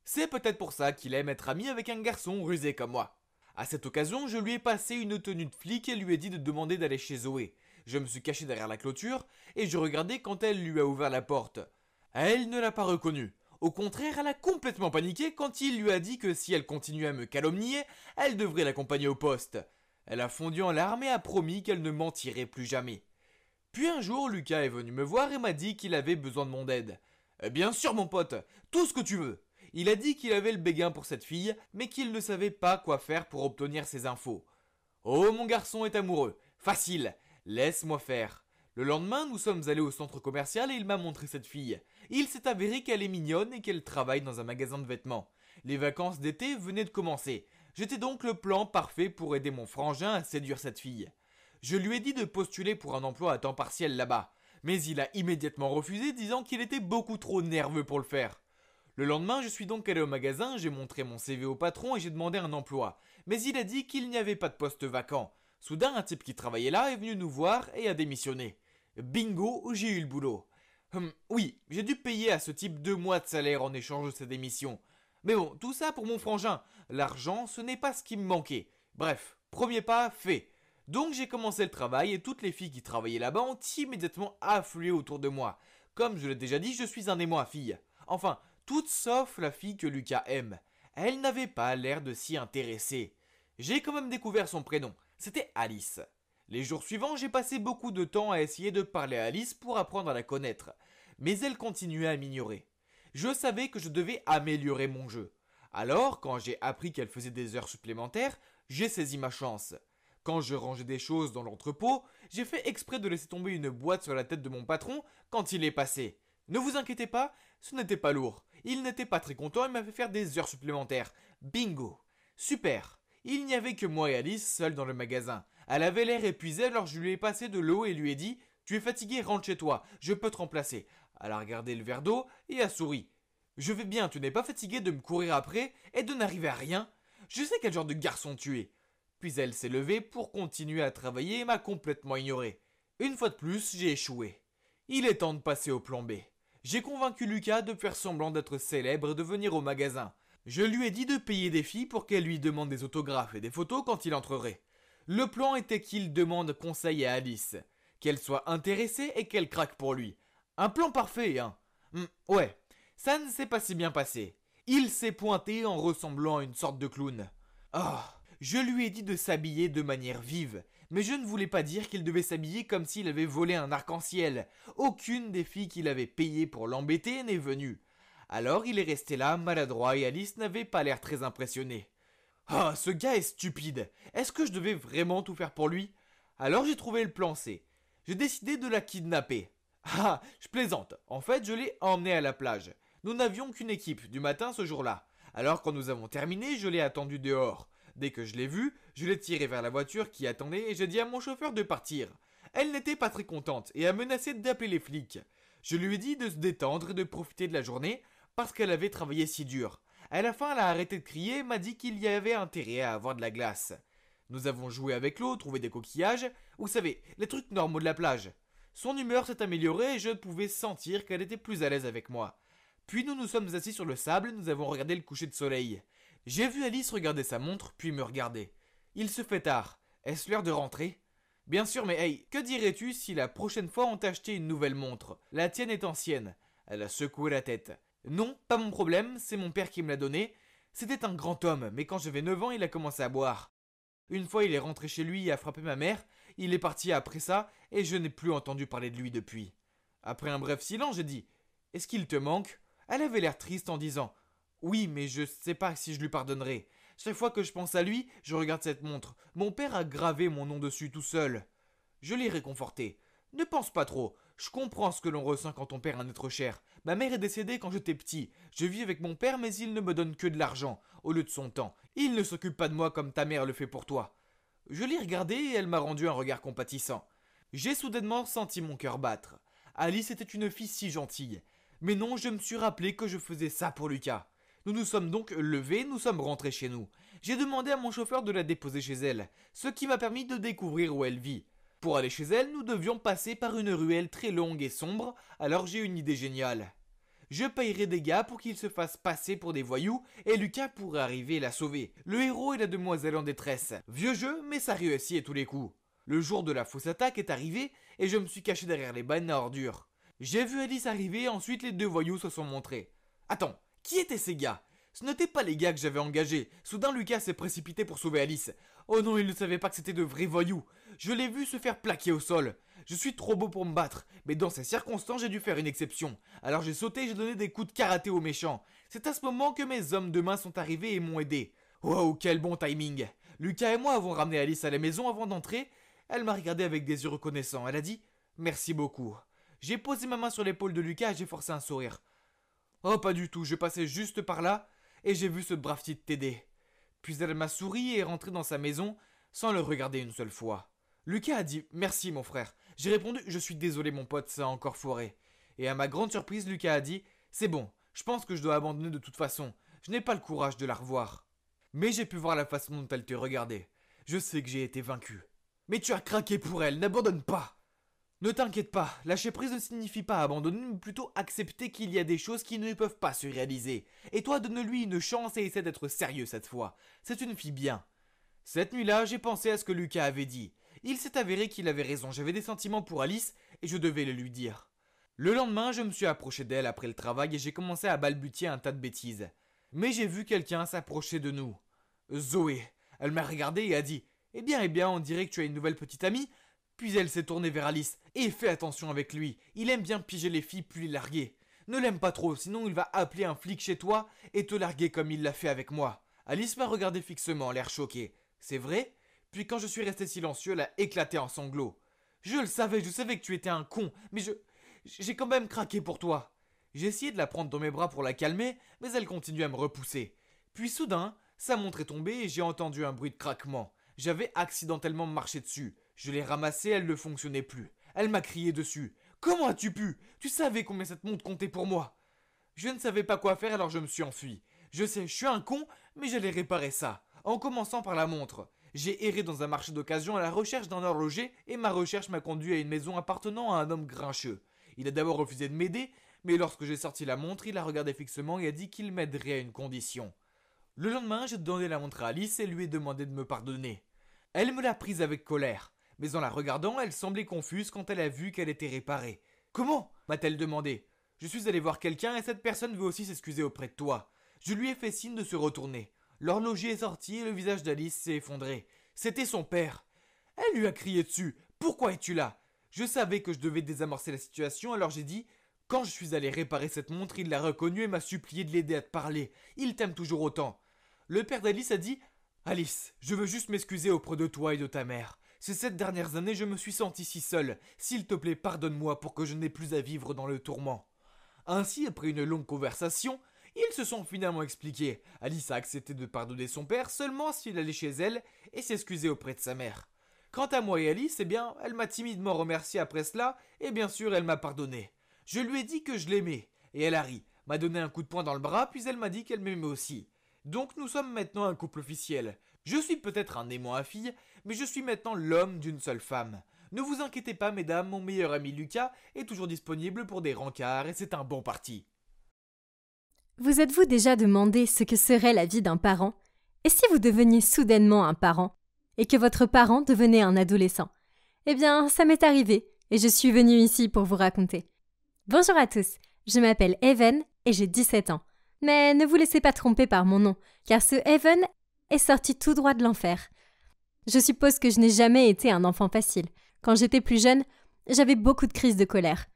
C'est peut-être pour ça qu'il aime être ami avec un garçon rusé comme moi. À cette occasion, je lui ai passé une tenue de flic et lui ai dit de demander d'aller chez Zoé. Je me suis caché derrière la clôture et je regardais quand elle lui a ouvert la porte. Elle ne l'a pas reconnu. Au contraire, elle a complètement paniqué quand il lui a dit que si elle continuait à me calomnier, elle devrait l'accompagner au poste. Elle a fondu en larmes et a promis qu'elle ne mentirait plus jamais. Puis un jour, Lucas est venu me voir et m'a dit qu'il avait besoin de mon aide. Bien sûr, mon pote, tout ce que tu veux. Il a dit qu'il avait le béguin pour cette fille, mais qu'il ne savait pas quoi faire pour obtenir ses infos. Oh, mon garçon est amoureux. Facile, laisse-moi faire. Le lendemain, nous sommes allés au centre commercial et il m'a montré cette fille. Il s'est avéré qu'elle est mignonne et qu'elle travaille dans un magasin de vêtements. Les vacances d'été venaient de commencer. J'étais donc le plan parfait pour aider mon frangin à séduire cette fille. Je lui ai dit de postuler pour un emploi à temps partiel là-bas, mais il a immédiatement refusé disant qu'il était beaucoup trop nerveux pour le faire. Le lendemain, je suis donc allé au magasin, j'ai montré mon CV au patron et j'ai demandé un emploi, mais il a dit qu'il n'y avait pas de poste vacant. Soudain, un type qui travaillait là est venu nous voir et a démissionné. Bingo, j'ai eu le boulot. Oui, j'ai dû payer à ce type 2 mois de salaire en échange de sa démission. Mais bon, tout ça pour mon frangin. L'argent, ce n'est pas ce qui me manquait. Bref, premier pas fait. Donc j'ai commencé le travail et toutes les filles qui travaillaient là-bas ont immédiatement afflué autour de moi. Comme je l'ai déjà dit, je suis un émoi fille. Enfin, toutes sauf la fille que Lucas aime. Elle n'avait pas l'air de s'y intéresser. J'ai quand même découvert son prénom. C'était Alice. Les jours suivants, j'ai passé beaucoup de temps à essayer de parler à Alice pour apprendre à la connaître. Mais elle continuait à m'ignorer. Je savais que je devais améliorer mon jeu. Alors, quand j'ai appris qu'elle faisait des heures supplémentaires, j'ai saisi ma chance. Quand je rangeais des choses dans l'entrepôt, j'ai fait exprès de laisser tomber une boîte sur la tête de mon patron quand il est passé. Ne vous inquiétez pas, ce n'était pas lourd. Il n'était pas très content et m'a fait faire des heures supplémentaires. Bingo. Super. Il n'y avait que moi et Alice seuls dans le magasin. Elle avait l'air épuisée, alors je lui ai passé de l'eau et lui ai dit « Tu es fatigué, rentre chez toi, je peux te remplacer. » Elle a regardé le verre d'eau et a souri. « Je vais bien, tu n'es pas fatigué de me courir après et de n'arriver à rien? Je sais quel genre de garçon tu es. » Puis elle s'est levée pour continuer à travailler et m'a complètement ignoré. Une fois de plus, j'ai échoué. Il est temps de passer au plan B. J'ai convaincu Lucas de faire semblant d'être célèbre et de venir au magasin. Je lui ai dit de payer des filles pour qu'elles lui demandent des autographes et des photos quand il entrerait. Le plan était qu'il demande conseil à Alice, qu'elle soit intéressée et qu'elle craque pour lui. Un plan parfait, hein. Ouais, ça ne s'est pas si bien passé. Il s'est pointé en ressemblant à une sorte de clown. Je lui ai dit de s'habiller de manière vive, mais je ne voulais pas dire qu'il devait s'habiller comme s'il avait volé un arc-en-ciel. Aucune des filles qu'il avait payées pour l'embêter n'est venue. Alors il est resté là, maladroit, et Alice n'avait pas l'air très impressionnée. Ce gars est stupide. Est-ce que je devais vraiment tout faire pour lui? Alors j'ai trouvé le plan C. J'ai décidé de la kidnapper. Je plaisante. En fait, je l'ai emmenée à la plage. Nous n'avions qu'une équipe du matin ce jour-là. Alors quand nous avons terminé, je l'ai attendue dehors. Dès que je l'ai vue, je l'ai tirée vers la voiture qui attendait et j'ai dit à mon chauffeur de partir. Elle n'était pas très contente et a menacé d'appeler les flics. Je lui ai dit de se détendre et de profiter de la journée parce qu'elle avait travaillé si dur. À la fin, elle a arrêté de crier et m'a dit qu'il y avait intérêt à avoir de la glace. Nous avons joué avec l'eau, trouvé des coquillages, vous savez, les trucs normaux de la plage. Son humeur s'est améliorée et je pouvais sentir qu'elle était plus à l'aise avec moi. Puis nous nous sommes assis sur le sable et nous avons regardé le coucher de soleil. J'ai vu Alice regarder sa montre, puis me regarder. Il se fait tard. Est-ce l'heure de rentrer? Bien sûr, mais hey, que dirais-tu si la prochaine fois on t'achetait une nouvelle montre? La tienne est ancienne. Elle a secoué la tête. Non, pas mon problème, c'est mon père qui me l'a donnée. C'était un grand homme, mais quand j'avais 9 ans, il a commencé à boire. Une fois, il est rentré chez lui et a frappé ma mère. Il est parti après ça, et je n'ai plus entendu parler de lui depuis. Après un bref silence, j'ai dit « Est-ce qu'il te manque ?» Elle avait l'air triste en disant « Oui, mais je sais pas si je lui pardonnerai. Chaque fois que je pense à lui, je regarde cette montre. Mon père a gravé mon nom dessus tout seul. » Je l'ai réconforté. « Ne pense pas trop. Je comprends ce que l'on ressent quand on perd un être cher. Ma mère est décédée quand j'étais petit. Je vis avec mon père, mais il ne me donne que de l'argent, au lieu de son temps. Il ne s'occupe pas de moi comme ta mère le fait pour toi. » Je l'ai regardée et elle m'a rendu un regard compatissant. J'ai soudainement senti mon cœur battre. Alice était une fille si gentille. Mais non, je me suis rappelé que je faisais ça pour Lucas. Nous nous sommes donc levés, nous sommes rentrés chez nous. J'ai demandé à mon chauffeur de la déposer chez elle, ce qui m'a permis de découvrir où elle vit. Pour aller chez elle, nous devions passer par une ruelle très longue et sombre, alors j'ai une idée géniale. Je payerai des gars pour qu'ils se fassent passer pour des voyous et Lucas pourrait arriver et la sauver. Le héros et la demoiselle en détresse. Vieux jeu, mais ça réussit à tous les coups. Le jour de la fausse attaque est arrivé et je me suis caché derrière les bannes à ordures. J'ai vu Alice arriver et ensuite les deux voyous se sont montrés. Attends, qui étaient ces gars? Ce n'étaient pas les gars que j'avais engagés. Soudain, Lucas s'est précipité pour sauver Alice. Oh non, il ne savait pas que c'était de vrais voyous. Je l'ai vu se faire plaquer au sol. Je suis trop beau pour me battre, mais dans ces circonstances, j'ai dû faire une exception. Alors j'ai sauté et j'ai donné des coups de karaté aux méchants. C'est à ce moment que mes hommes de main sont arrivés et m'ont aidé. Wow, quel bon timing. Lucas et moi avons ramené Alice à la maison avant d'entrer. Elle m'a regardé avec des yeux reconnaissants. Elle a dit « Merci beaucoup ». J'ai posé ma main sur l'épaule de Lucas et j'ai forcé un sourire. Oh, pas du tout, je passais juste par là et j'ai vu ce brave type t'aider. Puis elle m'a souri et est rentrée dans sa maison sans le regarder une seule fois. Lucas a dit « Merci mon frère ». J'ai répondu « Je suis désolé mon pote, ça a encore foiré ». Et à ma grande surprise, Lucas a dit « C'est bon, je pense que je dois abandonner de toute façon. Je n'ai pas le courage de la revoir. » Mais j'ai pu voir la façon dont elle te regardait. Je sais que j'ai été vaincu. Mais tu as craqué pour elle, n'abandonne pas. Ne t'inquiète pas, lâcher prise ne signifie pas abandonner, mais plutôt accepter qu'il y a des choses qui ne peuvent pas se réaliser. Et toi, donne-lui une chance et essaie d'être sérieux cette fois. C'est une fille bien. Cette nuit-là, j'ai pensé à ce que Lucas avait dit. Il s'est avéré qu'il avait raison, j'avais des sentiments pour Alice et je devais le lui dire. Le lendemain, je me suis approché d'elle après le travail et j'ai commencé à balbutier un tas de bêtises. Mais j'ai vu quelqu'un s'approcher de nous. Zoé. Elle m'a regardé et a dit « eh bien, on dirait que tu as une nouvelle petite amie ?» Puis elle s'est tournée vers Alice. « Et fais attention avec lui, il aime bien piéger les filles puis les larguer. Ne l'aime pas trop, sinon il va appeler un flic chez toi et te larguer comme il l'a fait avec moi. » Alice m'a regardé fixement, l'air choqué. « C'est vrai ?» Puis quand je suis resté silencieux, elle a éclaté en sanglots. « Je savais que tu étais un con, mais j'ai quand même craqué pour toi. » J'ai essayé de la prendre dans mes bras pour la calmer, mais elle continuait à me repousser. Puis soudain, sa montre est tombée et j'ai entendu un bruit de craquement. J'avais accidentellement marché dessus. Je l'ai ramassée, elle ne fonctionnait plus. Elle m'a crié dessus. « Comment as-tu pu ? Tu savais combien cette montre comptait pour moi ?» Je ne savais pas quoi faire alors je me suis enfui. Je sais, je suis un con, mais j'allais réparer ça. En commençant par la montre. J'ai erré dans un marché d'occasion à la recherche d'un horloger et ma recherche m'a conduit à une maison appartenant à un homme grincheux. Il a d'abord refusé de m'aider, mais lorsque j'ai sorti la montre, il a regardé fixement et a dit qu'il m'aiderait à une condition. Le lendemain, j'ai donné la montre à Alice et lui ai demandé de me pardonner. Elle me l'a prise avec colère, mais en la regardant, elle semblait confuse quand elle a vu qu'elle était réparée. « Comment ?» m'a-t-elle demandé. Je suis allé voir quelqu'un et cette personne veut aussi s'excuser auprès de toi. Je lui ai fait signe de se retourner. L'horloger est sorti et le visage d'Alice s'est effondré. C'était son père. Elle lui a crié dessus. « Pourquoi es-tu là ?» Je savais que je devais désamorcer la situation, alors j'ai dit « Quand je suis allé réparer cette montre, il l'a reconnue et m'a supplié de l'aider à te parler. Il t'aime toujours autant. » Le père d'Alice a dit « Alice, je veux juste m'excuser auprès de toi et de ta mère. Ces 7 dernières années, je me suis senti si seul. S'il te plaît, pardonne-moi pour que je n'ai plus à vivre dans le tourment. » Ainsi, après une longue conversation, ils se sont finalement expliqués. Alice a accepté de pardonner son père seulement s'il allait chez elle et s'excuser auprès de sa mère. Quant à moi et Alice, elle m'a timidement remercié après cela et bien sûr, elle m'a pardonné. Je lui ai dit que je l'aimais et elle a ri, m'a donné un coup de poing dans le bras puis elle m'a dit qu'elle m'aimait aussi. Donc nous sommes maintenant un couple officiel. Je suis peut-être un aimant à fille, mais je suis maintenant l'homme d'une seule femme. Ne vous inquiétez pas, mesdames, mon meilleur ami Lucas est toujours disponible pour des rencarts et c'est un bon parti. Vous êtes-vous déjà demandé ce que serait la vie d'un parent? Et si vous deveniez soudainement un parent? Et que votre parent devenait un adolescent? Eh bien, ça m'est arrivé et je suis venue ici pour vous raconter. Bonjour à tous, je m'appelle Evan et j'ai 17 ans. Mais ne vous laissez pas tromper par mon nom, car ce Evan est sorti tout droit de l'enfer. Je suppose que je n'ai jamais été un enfant facile. Quand j'étais plus jeune, j'avais beaucoup de crises de colère.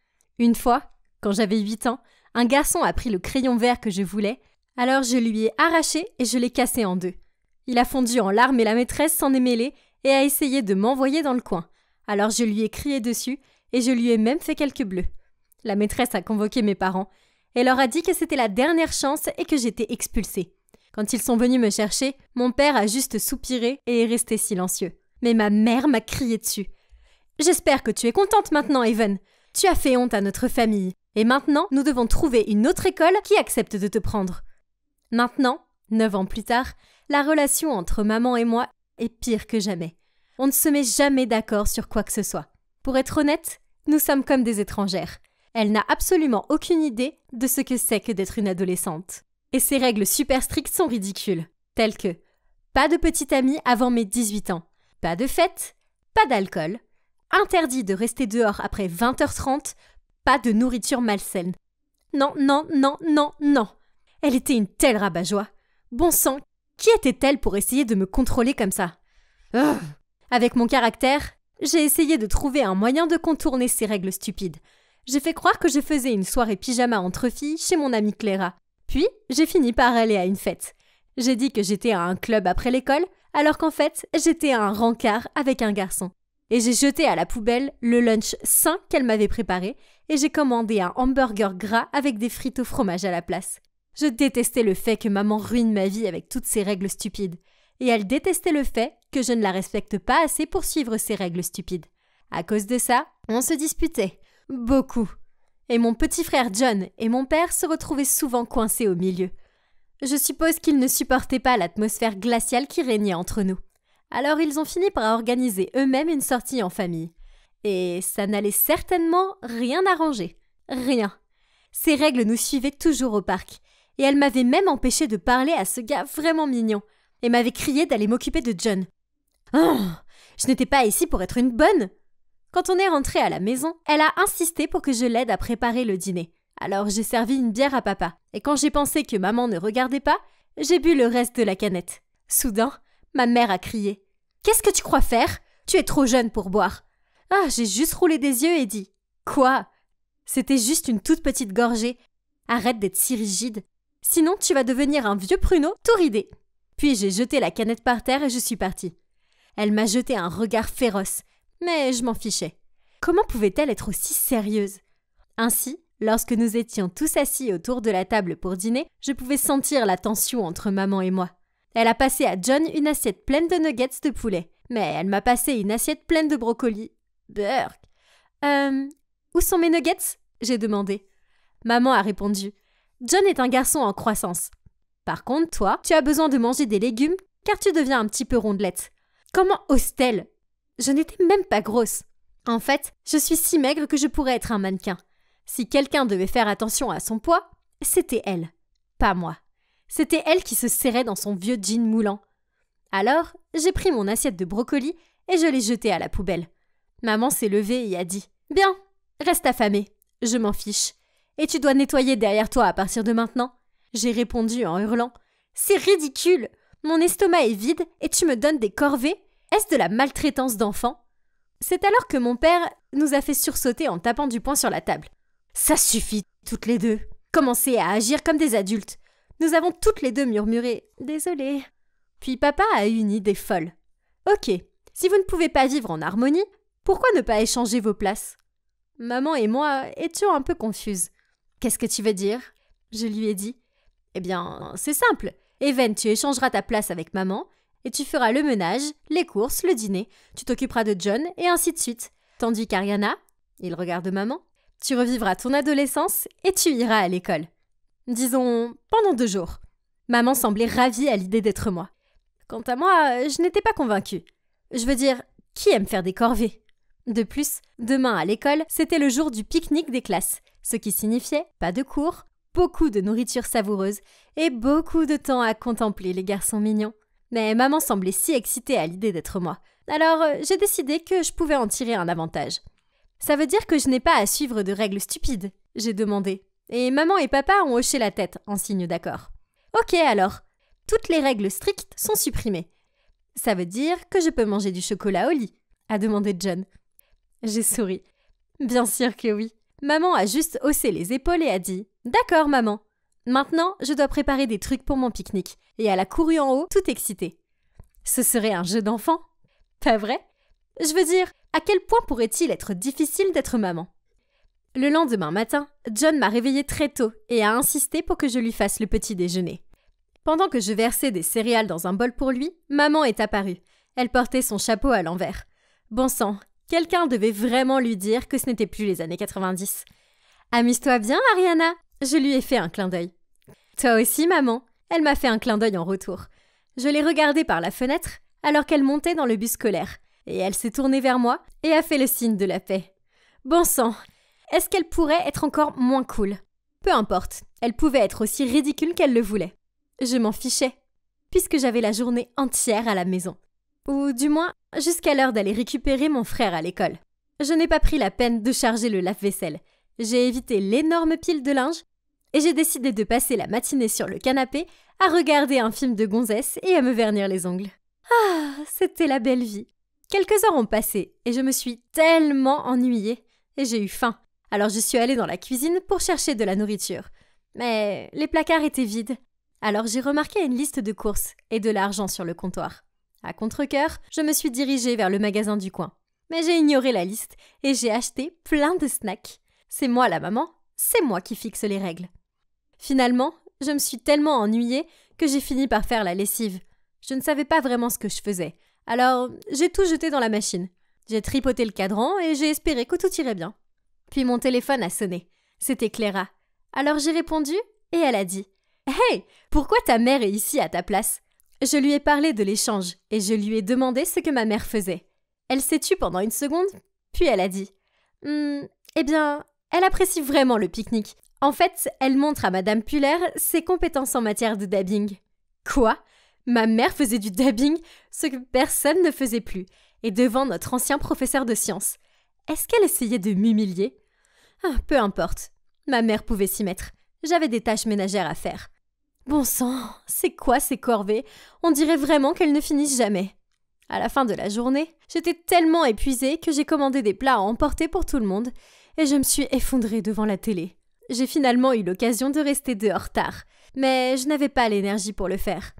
Une fois, quand j'avais 8 ans, un garçon a pris le crayon vert que je voulais, alors je lui ai arraché et je l'ai cassé en 2. Il a fondu en larmes et la maîtresse s'en est mêlée et a essayé de m'envoyer dans le coin. Alors je lui ai crié dessus et je lui ai même fait quelques bleus. La maîtresse a convoqué mes parents et leur a dit que c'était la dernière chance et que j'étais expulsée. Quand ils sont venus me chercher, mon père a juste soupiré et est resté silencieux. Mais ma mère m'a crié dessus. « J'espère que tu es contente maintenant, Evan. Tu as fait honte à notre famille. Et maintenant, nous devons trouver une autre école qui accepte de te prendre. » Maintenant, 9 ans plus tard, la relation entre maman et moi est pire que jamais. On ne se met jamais d'accord sur quoi que ce soit. Pour être honnête, nous sommes comme des étrangères. Elle n'a absolument aucune idée de ce que c'est que d'être une adolescente. Et ces règles super strictes sont ridicules, telles que pas de petite amie avant mes 18 ans, pas de fête, pas d'alcool, interdit de rester dehors après 20h30, pas de nourriture malsaine. Non, non, non, non, non. Elle était une telle rabat-joie. Bon sang, qui était-elle pour essayer de me contrôler comme ça? Avec mon caractère, j'ai essayé de trouver un moyen de contourner ces règles stupides. J'ai fait croire que je faisais une soirée pyjama entre filles chez mon amie Clara. Puis, j'ai fini par aller à une fête. J'ai dit que j'étais à un club après l'école, alors qu'en fait, j'étais à un rencard avec un garçon. Et j'ai jeté à la poubelle le lunch sain qu'elle m'avait préparé et j'ai commandé un hamburger gras avec des frites au fromage à la place. Je détestais le fait que maman ruine ma vie avec toutes ces règles stupides. Et elle détestait le fait que je ne la respecte pas assez pour suivre ces règles stupides. À cause de ça, on se disputait. Beaucoup. Et mon petit frère John et mon père se retrouvaient souvent coincés au milieu. Je suppose qu'ils ne supportaient pas l'atmosphère glaciale qui régnait entre nous. Alors ils ont fini par organiser eux-mêmes une sortie en famille. Et ça n'allait certainement rien arranger. Rien. Ces règles nous suivaient toujours au parc. Et elle m'avait même empêché de parler à ce gars vraiment mignon. Et m'avait crié d'aller m'occuper de John. Oh, je n'étais pas ici pour être une bonne. Quand on est rentré à la maison, elle a insisté pour que je l'aide à préparer le dîner. Alors j'ai servi une bière à papa. Et quand j'ai pensé que maman ne regardait pas, j'ai bu le reste de la canette. Soudain, ma mère a crié. « Qu'est-ce que tu crois faire ? Tu es trop jeune pour boire. » Ah, j'ai juste roulé des yeux et dit « Quoi ? C'était juste une toute petite gorgée. Arrête d'être si rigide. Sinon, tu vas devenir un vieux pruneau tout ridé. » Puis j'ai jeté la canette par terre et je suis partie. Elle m'a jeté un regard féroce, mais je m'en fichais. Comment pouvait-elle être aussi sérieuse ? Ainsi, lorsque nous étions tous assis autour de la table pour dîner, je pouvais sentir la tension entre maman et moi. Elle a passé à John une assiette pleine de nuggets de poulet, mais elle m'a passé une assiette pleine de brocolis. Burk. Où sont mes nuggets ? J'ai demandé. Maman a répondu. John est un garçon en croissance. Par contre, toi, tu as besoin de manger des légumes car tu deviens un petit peu rondelette. Comment ose-t-elle ? Je n'étais même pas grosse. En fait, je suis si maigre que je pourrais être un mannequin. Si quelqu'un devait faire attention à son poids, c'était elle, pas moi. C'était elle qui se serrait dans son vieux jean moulant. Alors, j'ai pris mon assiette de brocolis et je l'ai jetée à la poubelle. Maman s'est levée et a dit « Bien, reste affamée. Je m'en fiche. Et tu dois nettoyer derrière toi à partir de maintenant. » J'ai répondu en hurlant « C'est ridicule. Mon estomac est vide et tu me donnes des corvées. Est-ce de la maltraitance d'enfant ?» C'est alors que mon père nous a fait sursauter en tapant du poing sur la table. « Ça suffit, toutes les deux. Commencez à agir comme des adultes. » Nous avons toutes les deux murmuré « Désolée ». Puis papa a eu une idée folle. « Ok, si vous ne pouvez pas vivre en harmonie, pourquoi ne pas échanger vos places ?» Maman et moi étions un peu confuses. « Qu'est-ce que tu veux dire ?» Je lui ai dit. « Eh bien, c'est simple. Even, tu échangeras ta place avec maman et tu feras le ménage, les courses, le dîner. Tu t'occuperas de John et ainsi de suite. Tandis qu'Ariana, il regarde maman, tu revivras ton adolescence et tu iras à l'école. Disons, pendant 2 jours. » Maman semblait ravie à l'idée d'être moi. Quant à moi, je n'étais pas convaincue. Je veux dire, qui aime faire des corvées ? De plus, demain à l'école, c'était le jour du pique-nique des classes, ce qui signifiait pas de cours, beaucoup de nourriture savoureuse et beaucoup de temps à contempler les garçons mignons. Mais maman semblait si excitée à l'idée d'être moi. Alors, j'ai décidé que je pouvais en tirer un avantage. « Ça veut dire que je n'ai pas à suivre de règles stupides ?» j'ai demandé. Et maman et papa ont hoché la tête en signe d'accord. « Ok alors, toutes les règles strictes sont supprimées. Ça veut dire que je peux manger du chocolat au lit ?» a demandé John. J'ai souri. Bien sûr que oui. Maman a juste haussé les épaules et a dit « D'accord maman. Maintenant, je dois préparer des trucs pour mon pique-nique. » Et elle a couru en haut, toute excitée. Ce serait un jeu d'enfant. Pas vrai ? Je veux dire, à quel point pourrait-il être difficile d'être maman ? Le lendemain matin, John m'a réveillée très tôt et a insisté pour que je lui fasse le petit déjeuner. Pendant que je versais des céréales dans un bol pour lui, maman est apparue. Elle portait son chapeau à l'envers. Bon sang, quelqu'un devait vraiment lui dire que ce n'était plus les années 90. « Amuse-toi bien, Ariana !» Je lui ai fait un clin d'œil. « Toi aussi, maman !» Elle m'a fait un clin d'œil en retour. Je l'ai regardée par la fenêtre alors qu'elle montait dans le bus scolaire. Et elle s'est tournée vers moi et a fait le signe de la paix. Bon sang, est-ce qu'elle pourrait être encore moins cool ? Peu importe, elle pouvait être aussi ridicule qu'elle le voulait. Je m'en fichais, puisque j'avais la journée entière à la maison. Ou du moins, jusqu'à l'heure d'aller récupérer mon frère à l'école. Je n'ai pas pris la peine de charger le lave-vaisselle. J'ai évité l'énorme pile de linge et j'ai décidé de passer la matinée sur le canapé à regarder un film de gonzesse et à me vernir les ongles. Ah, c'était la belle vie. Quelques heures ont passé et je me suis tellement ennuyée et j'ai eu faim. Alors je suis allée dans la cuisine pour chercher de la nourriture. Mais les placards étaient vides. Alors j'ai remarqué une liste de courses et de l'argent sur le comptoir. À contre-cœur, je me suis dirigée vers le magasin du coin. Mais j'ai ignoré la liste et j'ai acheté plein de snacks. C'est moi la maman, c'est moi qui fixe les règles. Finalement, je me suis tellement ennuyée que j'ai fini par faire la lessive. Je ne savais pas vraiment ce que je faisais. Alors, j'ai tout jeté dans la machine. J'ai tripoté le cadran et j'ai espéré que tout irait bien. Puis mon téléphone a sonné. C'était Clara. Alors j'ai répondu et elle a dit « Hey, pourquoi ta mère est ici à ta place ?» Je lui ai parlé de l'échange et je lui ai demandé ce que ma mère faisait. Elle s'est tue pendant une seconde, Puis elle a dit « Eh bien, elle apprécie vraiment le pique-nique. En fait, elle montre à Madame Puller ses compétences en matière de dabbing. » Quoi ? Ma mère faisait du dabbing, ce que personne ne faisait plus, et devant notre ancien professeur de sciences. Est-ce qu'elle essayait de m'humilier ? Peu importe. Ma mère pouvait s'y mettre. J'avais des tâches ménagères à faire. Bon sang, c'est quoi ces corvées ? On dirait vraiment qu'elles ne finissent jamais. À la fin de la journée, j'étais tellement épuisée que j'ai commandé des plats à emporter pour tout le monde et je me suis effondrée devant la télé. J'ai finalement eu l'occasion de rester dehors tard, mais je n'avais pas l'énergie pour le faire.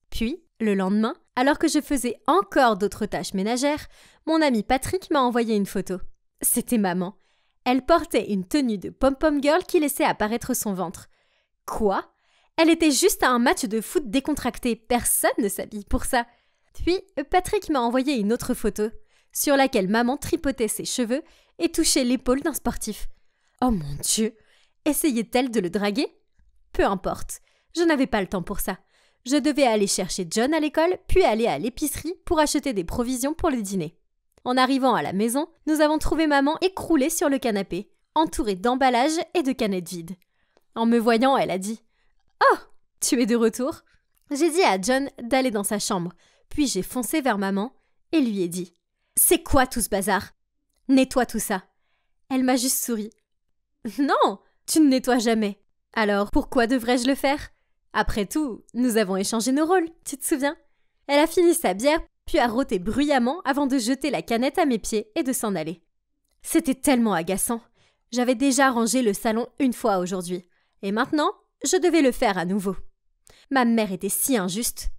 Puis, le lendemain, alors que je faisais encore d'autres tâches ménagères, mon ami Patrick m'a envoyé une photo. C'était maman. Elle portait une tenue de pom-pom girl qui laissait apparaître son ventre. Quoi ? Elle était juste à un match de foot décontracté. Personne ne s'habille pour ça. Puis, Patrick m'a envoyé une autre photo, sur laquelle maman tripotait ses cheveux et touchait l'épaule d'un sportif. Oh mon Dieu ! Essayait-elle de le draguer ? Peu importe. Je n'avais pas le temps pour ça. Je devais aller chercher John à l'école, puis aller à l'épicerie pour acheter des provisions pour le dîner. En arrivant à la maison, nous avons trouvé maman écroulée sur le canapé, entourée d'emballages et de canettes vides. En me voyant, elle a dit « Oh, tu es de retour ?» J'ai dit à John d'aller dans sa chambre, puis j'ai foncé vers maman et lui ai dit « C'est quoi tout ce bazar ? Nettoie tout ça. » Elle m'a juste souri. « Non, tu ne nettoies jamais. Alors pourquoi devrais-je le faire ? Après tout, nous avons échangé nos rôles, tu te souviens ? » Elle a fini sa bière, puis a rôté bruyamment avant de jeter la canette à mes pieds et de s'en aller. C'était tellement agaçant. J'avais déjà rangé le salon une fois aujourd'hui, et maintenant, je devais le faire à nouveau. Ma mère était si injuste.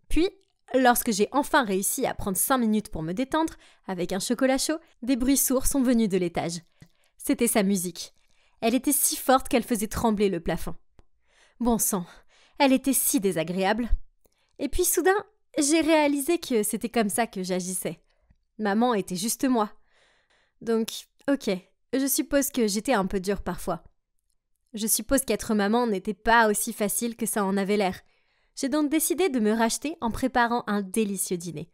Puis, lorsque j'ai enfin réussi à prendre 5 minutes pour me détendre, avec un chocolat chaud, des bruits sourds sont venus de l'étage. C'était sa musique. Elle était si forte qu'elle faisait trembler le plafond. Bon sang, elle était si désagréable. Et puis soudain, j'ai réalisé que c'était comme ça que j'agissais. Maman était juste moi. Donc, ok, je suppose que j'étais un peu dure parfois. Je suppose qu'être maman n'était pas aussi facile que ça en avait l'air. J'ai donc décidé de me racheter en préparant un délicieux dîner.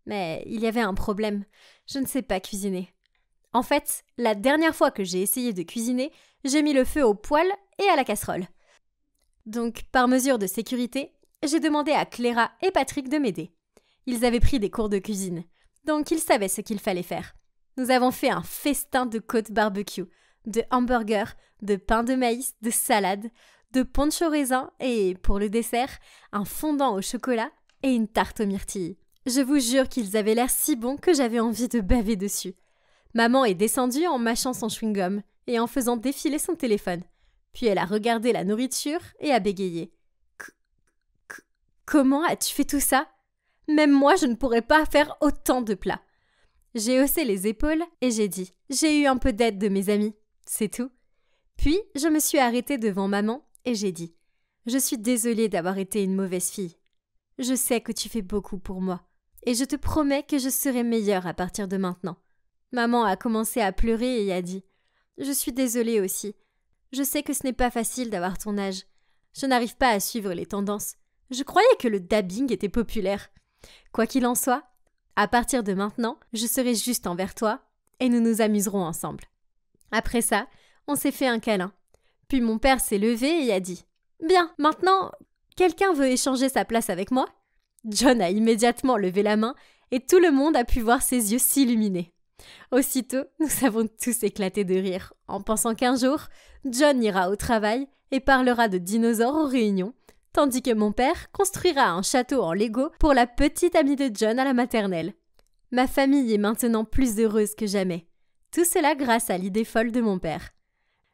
Mais il y avait un problème, je ne sais pas cuisiner. En fait, la dernière fois que j'ai essayé de cuisiner, j'ai mis le feu au poêle et à la casserole. Donc, par mesure de sécurité, j'ai demandé à Clara et Patrick de m'aider. Ils avaient pris des cours de cuisine, donc ils savaient ce qu'il fallait faire. Nous avons fait un festin de côtes barbecue, de hamburgers, de pain de maïs, de salade, de punch au raisin et, pour le dessert, un fondant au chocolat et une tarte aux myrtilles. Je vous jure qu'ils avaient l'air si bons que j'avais envie de baver dessus. Maman est descendue en mâchant son chewing-gum et en faisant défiler son téléphone. Puis elle a regardé la nourriture et a bégayé. Comment as-tu fait tout ça ? Même moi, je ne pourrais pas faire autant de plats. J'ai haussé les épaules et j'ai dit « J'ai eu un peu d'aide de mes amis, c'est tout. » Puis, je me suis arrêtée devant maman et j'ai dit « Je suis désolée d'avoir été une mauvaise fille. Je sais que tu fais beaucoup pour moi et je te promets que je serai meilleure à partir de maintenant. » Maman a commencé à pleurer et a dit « Je suis désolée aussi. Je sais que ce n'est pas facile d'avoir ton âge. Je n'arrive pas à suivre les tendances. Je croyais que le dabbing était populaire. Quoi qu'il en soit, à partir de maintenant, je serai juste envers toi et nous nous amuserons ensemble. » Après ça, on s'est fait un câlin. Puis mon père s'est levé et a dit « Bien, maintenant, quelqu'un veut échanger sa place avec moi ?» John a immédiatement levé la main et tout le monde a pu voir ses yeux s'illuminer. Aussitôt, nous avons tous éclaté de rire en pensant qu'un jour, John ira au travail et parlera de dinosaures aux réunions, tandis que mon père construira un château en Lego pour la petite amie de John à la maternelle. Ma famille est maintenant plus heureuse que jamais. Tout cela grâce à l'idée folle de mon père.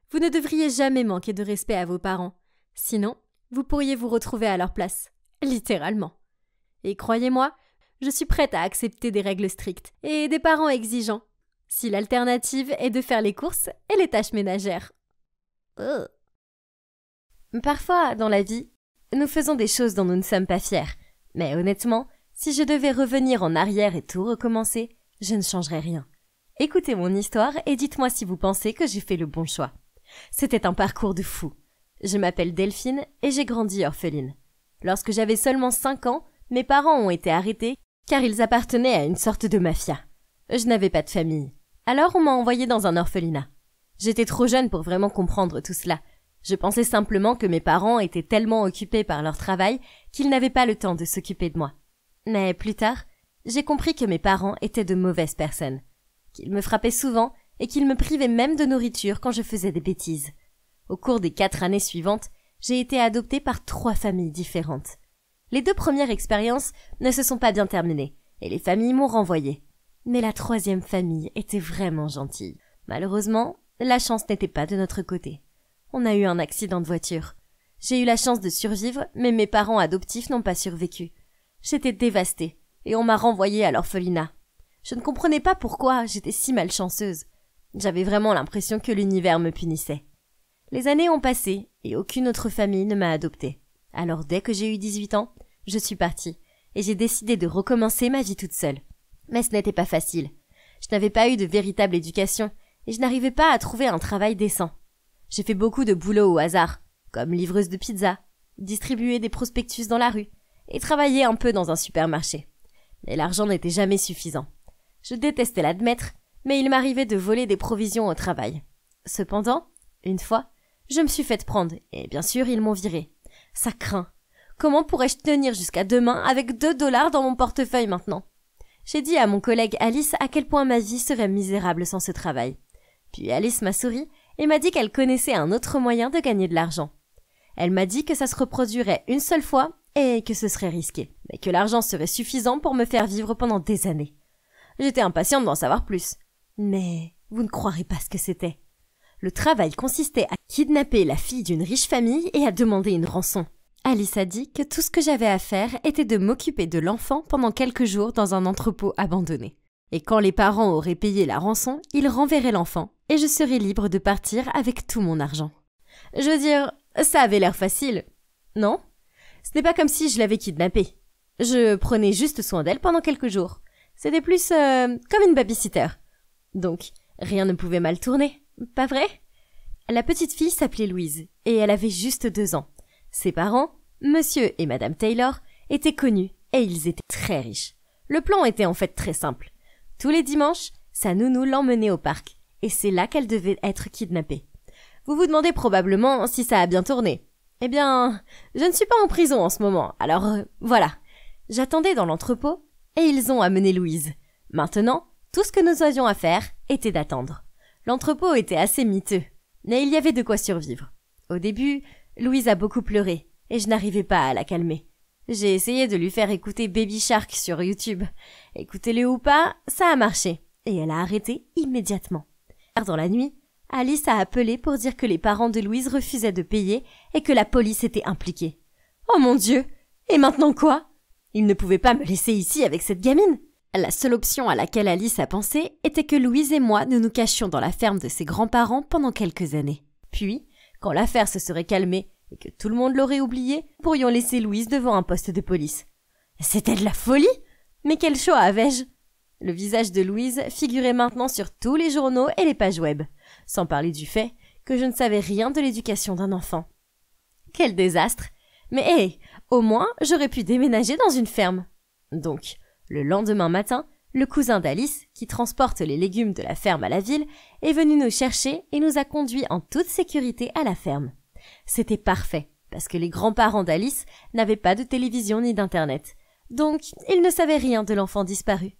Vous ne devriez jamais manquer de respect à vos parents. Sinon, vous pourriez vous retrouver à leur place. Littéralement. Et croyez-moi, je suis prête à accepter des règles strictes et des parents exigeants, si l'alternative est de faire les courses et les tâches ménagères. Parfois, dans la vie, nous faisons des choses dont nous ne sommes pas fiers. Mais honnêtement, si je devais revenir en arrière et tout recommencer, je ne changerais rien. Écoutez mon histoire et dites-moi si vous pensez que j'ai fait le bon choix. C'était un parcours de fou. Je m'appelle Delphine et j'ai grandi orpheline. Lorsque j'avais seulement 5 ans, mes parents ont été arrêtés car ils appartenaient à une sorte de mafia. Je n'avais pas de famille. Alors on m'a envoyée dans un orphelinat. J'étais trop jeune pour vraiment comprendre tout cela. Je pensais simplement que mes parents étaient tellement occupés par leur travail qu'ils n'avaient pas le temps de s'occuper de moi. Mais plus tard, j'ai compris que mes parents étaient de mauvaises personnes, qu'ils me frappaient souvent et qu'ils me privaient même de nourriture quand je faisais des bêtises. Au cours des 4 années suivantes, j'ai été adoptée par 3 familles différentes. Les 2 premières expériences ne se sont pas bien terminées et les familles m'ont renvoyée. Mais la 3e famille était vraiment gentille. Malheureusement, la chance n'était pas de notre côté. On a eu un accident de voiture. J'ai eu la chance de survivre, mais mes parents adoptifs n'ont pas survécu. J'étais dévastée et on m'a renvoyée à l'orphelinat. Je ne comprenais pas pourquoi j'étais si malchanceuse. J'avais vraiment l'impression que l'univers me punissait. Les années ont passé et aucune autre famille ne m'a adoptée. Alors dès que j'ai eu 18 ans, je suis partie et j'ai décidé de recommencer ma vie toute seule. Mais ce n'était pas facile. Je n'avais pas eu de véritable éducation et je n'arrivais pas à trouver un travail décent. J'ai fait beaucoup de boulot au hasard, comme livreuse de pizza, distribuer des prospectus dans la rue et travailler un peu dans un supermarché. Mais l'argent n'était jamais suffisant. Je détestais l'admettre, mais il m'arrivait de voler des provisions au travail. Cependant, une fois, je me suis faite prendre et bien sûr ils m'ont virée. Ça craint. Comment pourrais-je tenir jusqu'à demain avec $2 dans mon portefeuille maintenant? J'ai dit à mon collègue Alice à quel point ma vie serait misérable sans ce travail. Puis Alice m'a souri et m'a dit qu'elle connaissait un autre moyen de gagner de l'argent. Elle m'a dit que ça se reproduirait une seule fois et que ce serait risqué, mais que l'argent serait suffisant pour me faire vivre pendant des années. J'étais impatiente d'en savoir plus. Mais vous ne croirez pas ce que c'était. Le travail consistait à kidnapper la fille d'une riche famille et à demander une rançon. Alice a dit que tout ce que j'avais à faire était de m'occuper de l'enfant pendant quelques jours dans un entrepôt abandonné. Et quand les parents auraient payé la rançon, ils renverraient l'enfant et je serais libre de partir avec tout mon argent. Je veux dire, ça avait l'air facile, non? Ce n'est pas comme si je l'avais kidnappée. Je prenais juste soin d'elle pendant quelques jours. C'était plus comme une babysitter. Donc, rien ne pouvait mal tourner, pas vrai? La petite fille s'appelait Louise et elle avait juste 2 ans. Ses parents, Monsieur et Madame Taylor, étaient connus et ils étaient très riches. Le plan était en fait très simple. Tous les dimanches, sa nounou l'emmenait au parc et c'est là qu'elle devait être kidnappée. Vous vous demandez probablement si ça a bien tourné. Eh bien, je ne suis pas en prison en ce moment, alors voilà. J'attendais dans l'entrepôt et ils ont amené Louise. Maintenant, tout ce que nous avions à faire était d'attendre. L'entrepôt était assez miteux, mais il y avait de quoi survivre. Au début, Louise a beaucoup pleuré et je n'arrivais pas à la calmer. J'ai essayé de lui faire écouter Baby Shark sur YouTube. Écoutez-le ou pas, ça a marché et elle a arrêté immédiatement. Dans la nuit, Alice a appelé pour dire que les parents de Louise refusaient de payer et que la police était impliquée. Oh mon Dieu! Et maintenant quoi? Ils ne pouvaient pas me laisser ici avec cette gamine. La seule option à laquelle Alice a pensé était que Louise et moi nous cachions dans la ferme de ses grands-parents pendant quelques années. Puis, quand l'affaire se serait calmée et que tout le monde l'aurait oubliée, nous pourrions laisser Louise devant un poste de police. C'était de la folie! Mais quel choix avais-je? Le visage de Louise figurait maintenant sur tous les journaux et les pages web, sans parler du fait que je ne savais rien de l'éducation d'un enfant. Quel désastre! Mais hé, au moins j'aurais pu déménager dans une ferme. Donc, le lendemain matin, le cousin d'Alice, qui transporte les légumes de la ferme à la ville, est venu nous chercher et nous a conduits en toute sécurité à la ferme. C'était parfait, parce que les grands-parents d'Alice n'avaient pas de télévision ni d'internet. Donc, ils ne savaient rien de l'enfant disparu.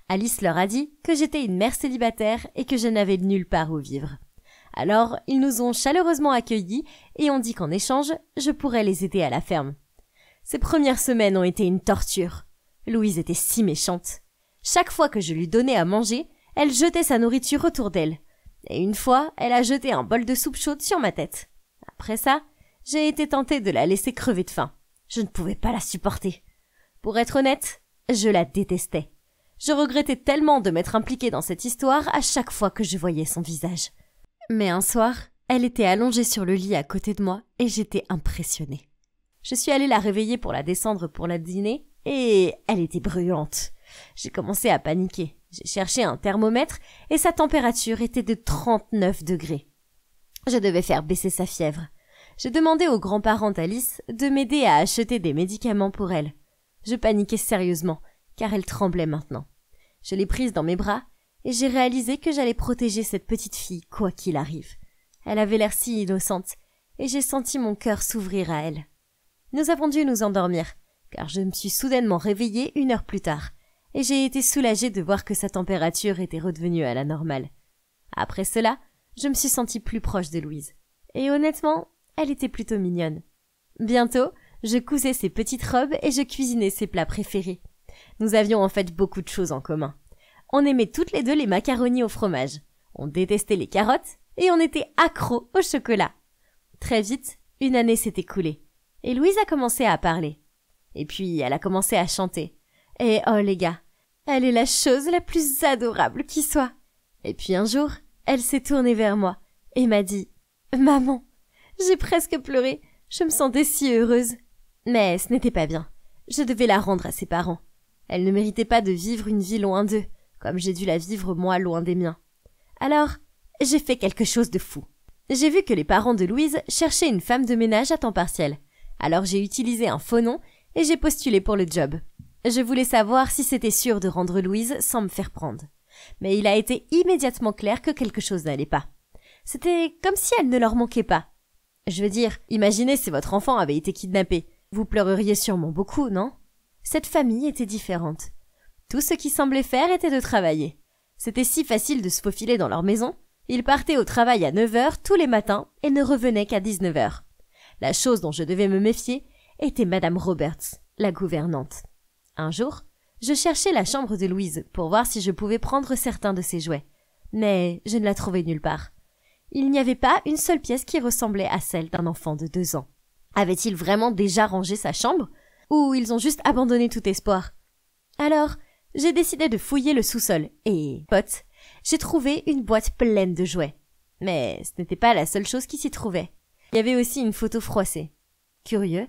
Alice leur a dit que j'étais une mère célibataire et que je n'avais nulle part où vivre. Alors, ils nous ont chaleureusement accueillis et ont dit qu'en échange, je pourrais les aider à la ferme. Ces premières semaines ont été une torture. Louise était si méchante. Chaque fois que je lui donnais à manger, elle jetait sa nourriture autour d'elle. Et une fois, elle a jeté un bol de soupe chaude sur ma tête. Après ça, j'ai été tentée de la laisser crever de faim. Je ne pouvais pas la supporter. Pour être honnête, je la détestais. Je regrettais tellement de m'être impliquée dans cette histoire à chaque fois que je voyais son visage. Mais un soir, elle était allongée sur le lit à côté de moi et j'étais impressionnée. Je suis allée la réveiller pour la descendre pour la dîner et elle était brûlante. J'ai commencé à paniquer. J'ai cherché un thermomètre et sa température était de 39 degrés. Je devais faire baisser sa fièvre. J'ai demandé aux grands-parents d'Alice de m'aider à acheter des médicaments pour elle. Je paniquais sérieusement, car elle tremblait maintenant. Je l'ai prise dans mes bras et j'ai réalisé que j'allais protéger cette petite fille quoi qu'il arrive. Elle avait l'air si innocente, et j'ai senti mon cœur s'ouvrir à elle. Nous avons dû nous endormir, car je me suis soudainement réveillée 1 heure plus tard, et j'ai été soulagée de voir que sa température était redevenue à la normale. Après cela, je me suis sentie plus proche de Louise, et honnêtement, elle était plutôt mignonne. Bientôt, je cousais ses petites robes et je cuisinais ses plats préférés. Nous avions en fait beaucoup de choses en commun. On aimait toutes les deux les macaronis au fromage, on détestait les carottes, et on était accros au chocolat. Très vite, 1 année s'est écoulée, et Louise a commencé à parler. Et puis, elle a commencé à chanter. Et oh les gars, elle est la chose la plus adorable qui soit. Et puis un jour, elle s'est tournée vers moi et m'a dit « Maman !» J'ai presque pleuré, je me sentais si heureuse. Mais ce n'était pas bien, je devais la rendre à ses parents. Elle ne méritait pas de vivre une vie loin d'eux, comme j'ai dû la vivre moi loin des miens. Alors, j'ai fait quelque chose de fou. J'ai vu que les parents de Louise cherchaient une femme de ménage à temps partiel. Alors j'ai utilisé un faux nom et j'ai postulé pour le job. Je voulais savoir si c'était sûr de rendre Louise sans me faire prendre. Mais il a été immédiatement clair que quelque chose n'allait pas. C'était comme si elle ne leur manquait pas. Je veux dire, imaginez si votre enfant avait été kidnappé. Vous pleureriez sûrement beaucoup, non? Cette famille était différente. Tout ce qu'ils semblaient faire était de travailler. C'était si facile de se faufiler dans leur maison. Ils partaient au travail à 9h tous les matins et ne revenaient qu'à 19h. La chose dont je devais me méfier était Madame Roberts, la gouvernante. Un jour, je cherchais la chambre de Louise pour voir si je pouvais prendre certains de ses jouets. Mais je ne la trouvais nulle part. Il n'y avait pas une seule pièce qui ressemblait à celle d'un enfant de 2 ans. Avait-il vraiment déjà rangé sa chambre? Ou ils ont juste abandonné tout espoir? Alors, j'ai décidé de fouiller le sous-sol et, pote, j'ai trouvé une boîte pleine de jouets. Mais ce n'était pas la seule chose qui s'y trouvait. Il y avait aussi une photo froissée. Curieux,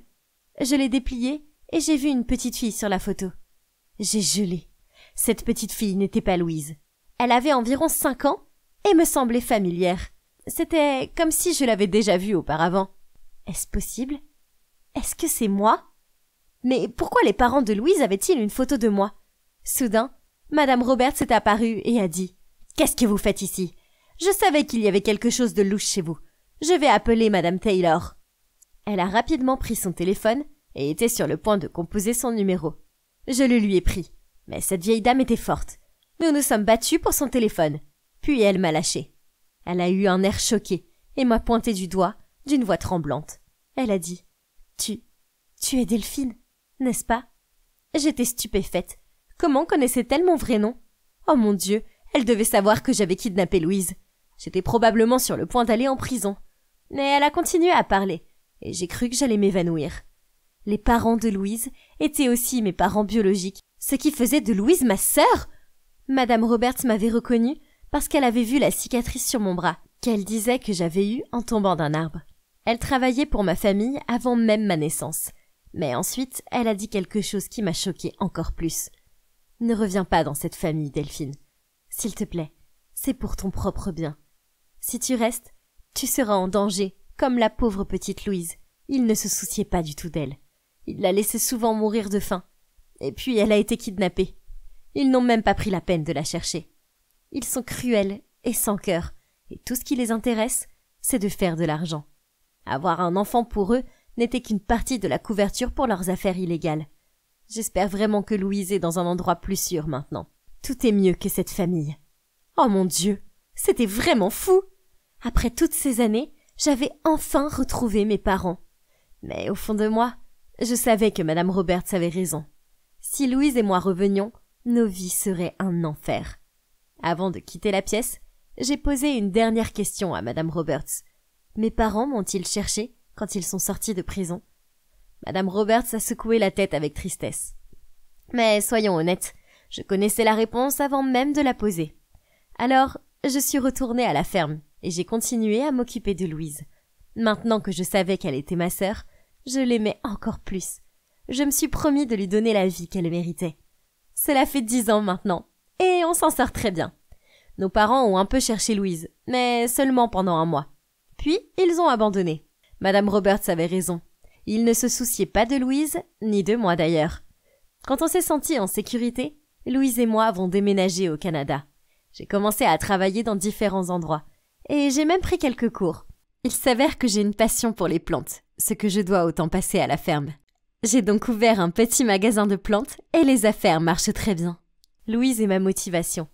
je l'ai dépliée et j'ai vu une petite fille sur la photo. J'ai gelé. Cette petite fille n'était pas Louise. Elle avait environ 5 ans et me semblait familière. C'était comme si je l'avais déjà vue auparavant. Est-ce possible? Est-ce que c'est moi? Mais pourquoi les parents de Louise avaient-ils une photo de moi? Soudain, Madame Roberts est apparue et a dit « Qu'est-ce que vous faites ici? Je savais qu'il y avait quelque chose de louche chez vous. Je vais appeler Madame Taylor. » Elle a rapidement pris son téléphone et était sur le point de composer son numéro. Je le lui ai pris, mais cette vieille dame était forte. Nous nous sommes battus pour son téléphone. Puis elle m'a lâché. Elle a eu un air choqué et m'a pointé du doigt d'une voix tremblante. Elle a dit « Tu es Delphine, n'est-ce pas ?» J'étais stupéfaite. Comment connaissait-elle mon vrai nom? Oh mon Dieu, elle devait savoir que j'avais kidnappé Louise. J'étais probablement sur le point d'aller en prison. Mais elle a continué à parler, et j'ai cru que j'allais m'évanouir. Les parents de Louise étaient aussi mes parents biologiques, ce qui faisait de Louise ma sœur. Madame Roberts m'avait reconnue parce qu'elle avait vu la cicatrice sur mon bras, qu'elle disait que j'avais eue en tombant d'un arbre. Elle travaillait pour ma famille avant même ma naissance. Mais ensuite, elle a dit quelque chose qui m'a choquée encore plus. « Ne reviens pas dans cette famille, Delphine. S'il te plaît, c'est pour ton propre bien. Si tu restes, tu seras en danger, comme la pauvre petite Louise. Il ne se souciait pas du tout d'elle. Il la laissait souvent mourir de faim. Et puis elle a été kidnappée. Ils n'ont même pas pris la peine de la chercher. Ils sont cruels et sans cœur, et tout ce qui les intéresse, c'est de faire de l'argent. Avoir un enfant pour eux n'était qu'une partie de la couverture pour leurs affaires illégales. J'espère vraiment que Louise est dans un endroit plus sûr maintenant. Tout est mieux que cette famille. Oh mon Dieu, c'était vraiment fou! Après toutes ces années, j'avais enfin retrouvé mes parents. Mais au fond de moi, je savais que Madame Roberts avait raison. Si Louise et moi revenions, nos vies seraient un enfer. Avant de quitter la pièce, j'ai posé une dernière question à Madame Roberts. Mes parents m'ont-ils cherché quand ils sont sortis de prison? Madame Roberts a secoué la tête avec tristesse. Mais soyons honnêtes, je connaissais la réponse avant même de la poser. Alors, je suis retournée à la ferme et j'ai continué à m'occuper de Louise. Maintenant que je savais qu'elle était ma sœur, je l'aimais encore plus. Je me suis promis de lui donner la vie qu'elle méritait. Cela fait 10 ans maintenant, et on s'en sort très bien. Nos parents ont un peu cherché Louise, mais seulement pendant 1 mois. Puis, ils ont abandonné. Madame Roberts avait raison. Ils ne se souciaient pas de Louise, ni de moi d'ailleurs. Quand on s'est sentis en sécurité, Louise et moi avons déménagé au Canada. J'ai commencé à travailler dans différents endroits. Et j'ai même pris quelques cours. Il s'avère que j'ai une passion pour les plantes, ce que je dois au temps passé à la ferme. J'ai donc ouvert un petit magasin de plantes et les affaires marchent très bien. Louise est ma motivation.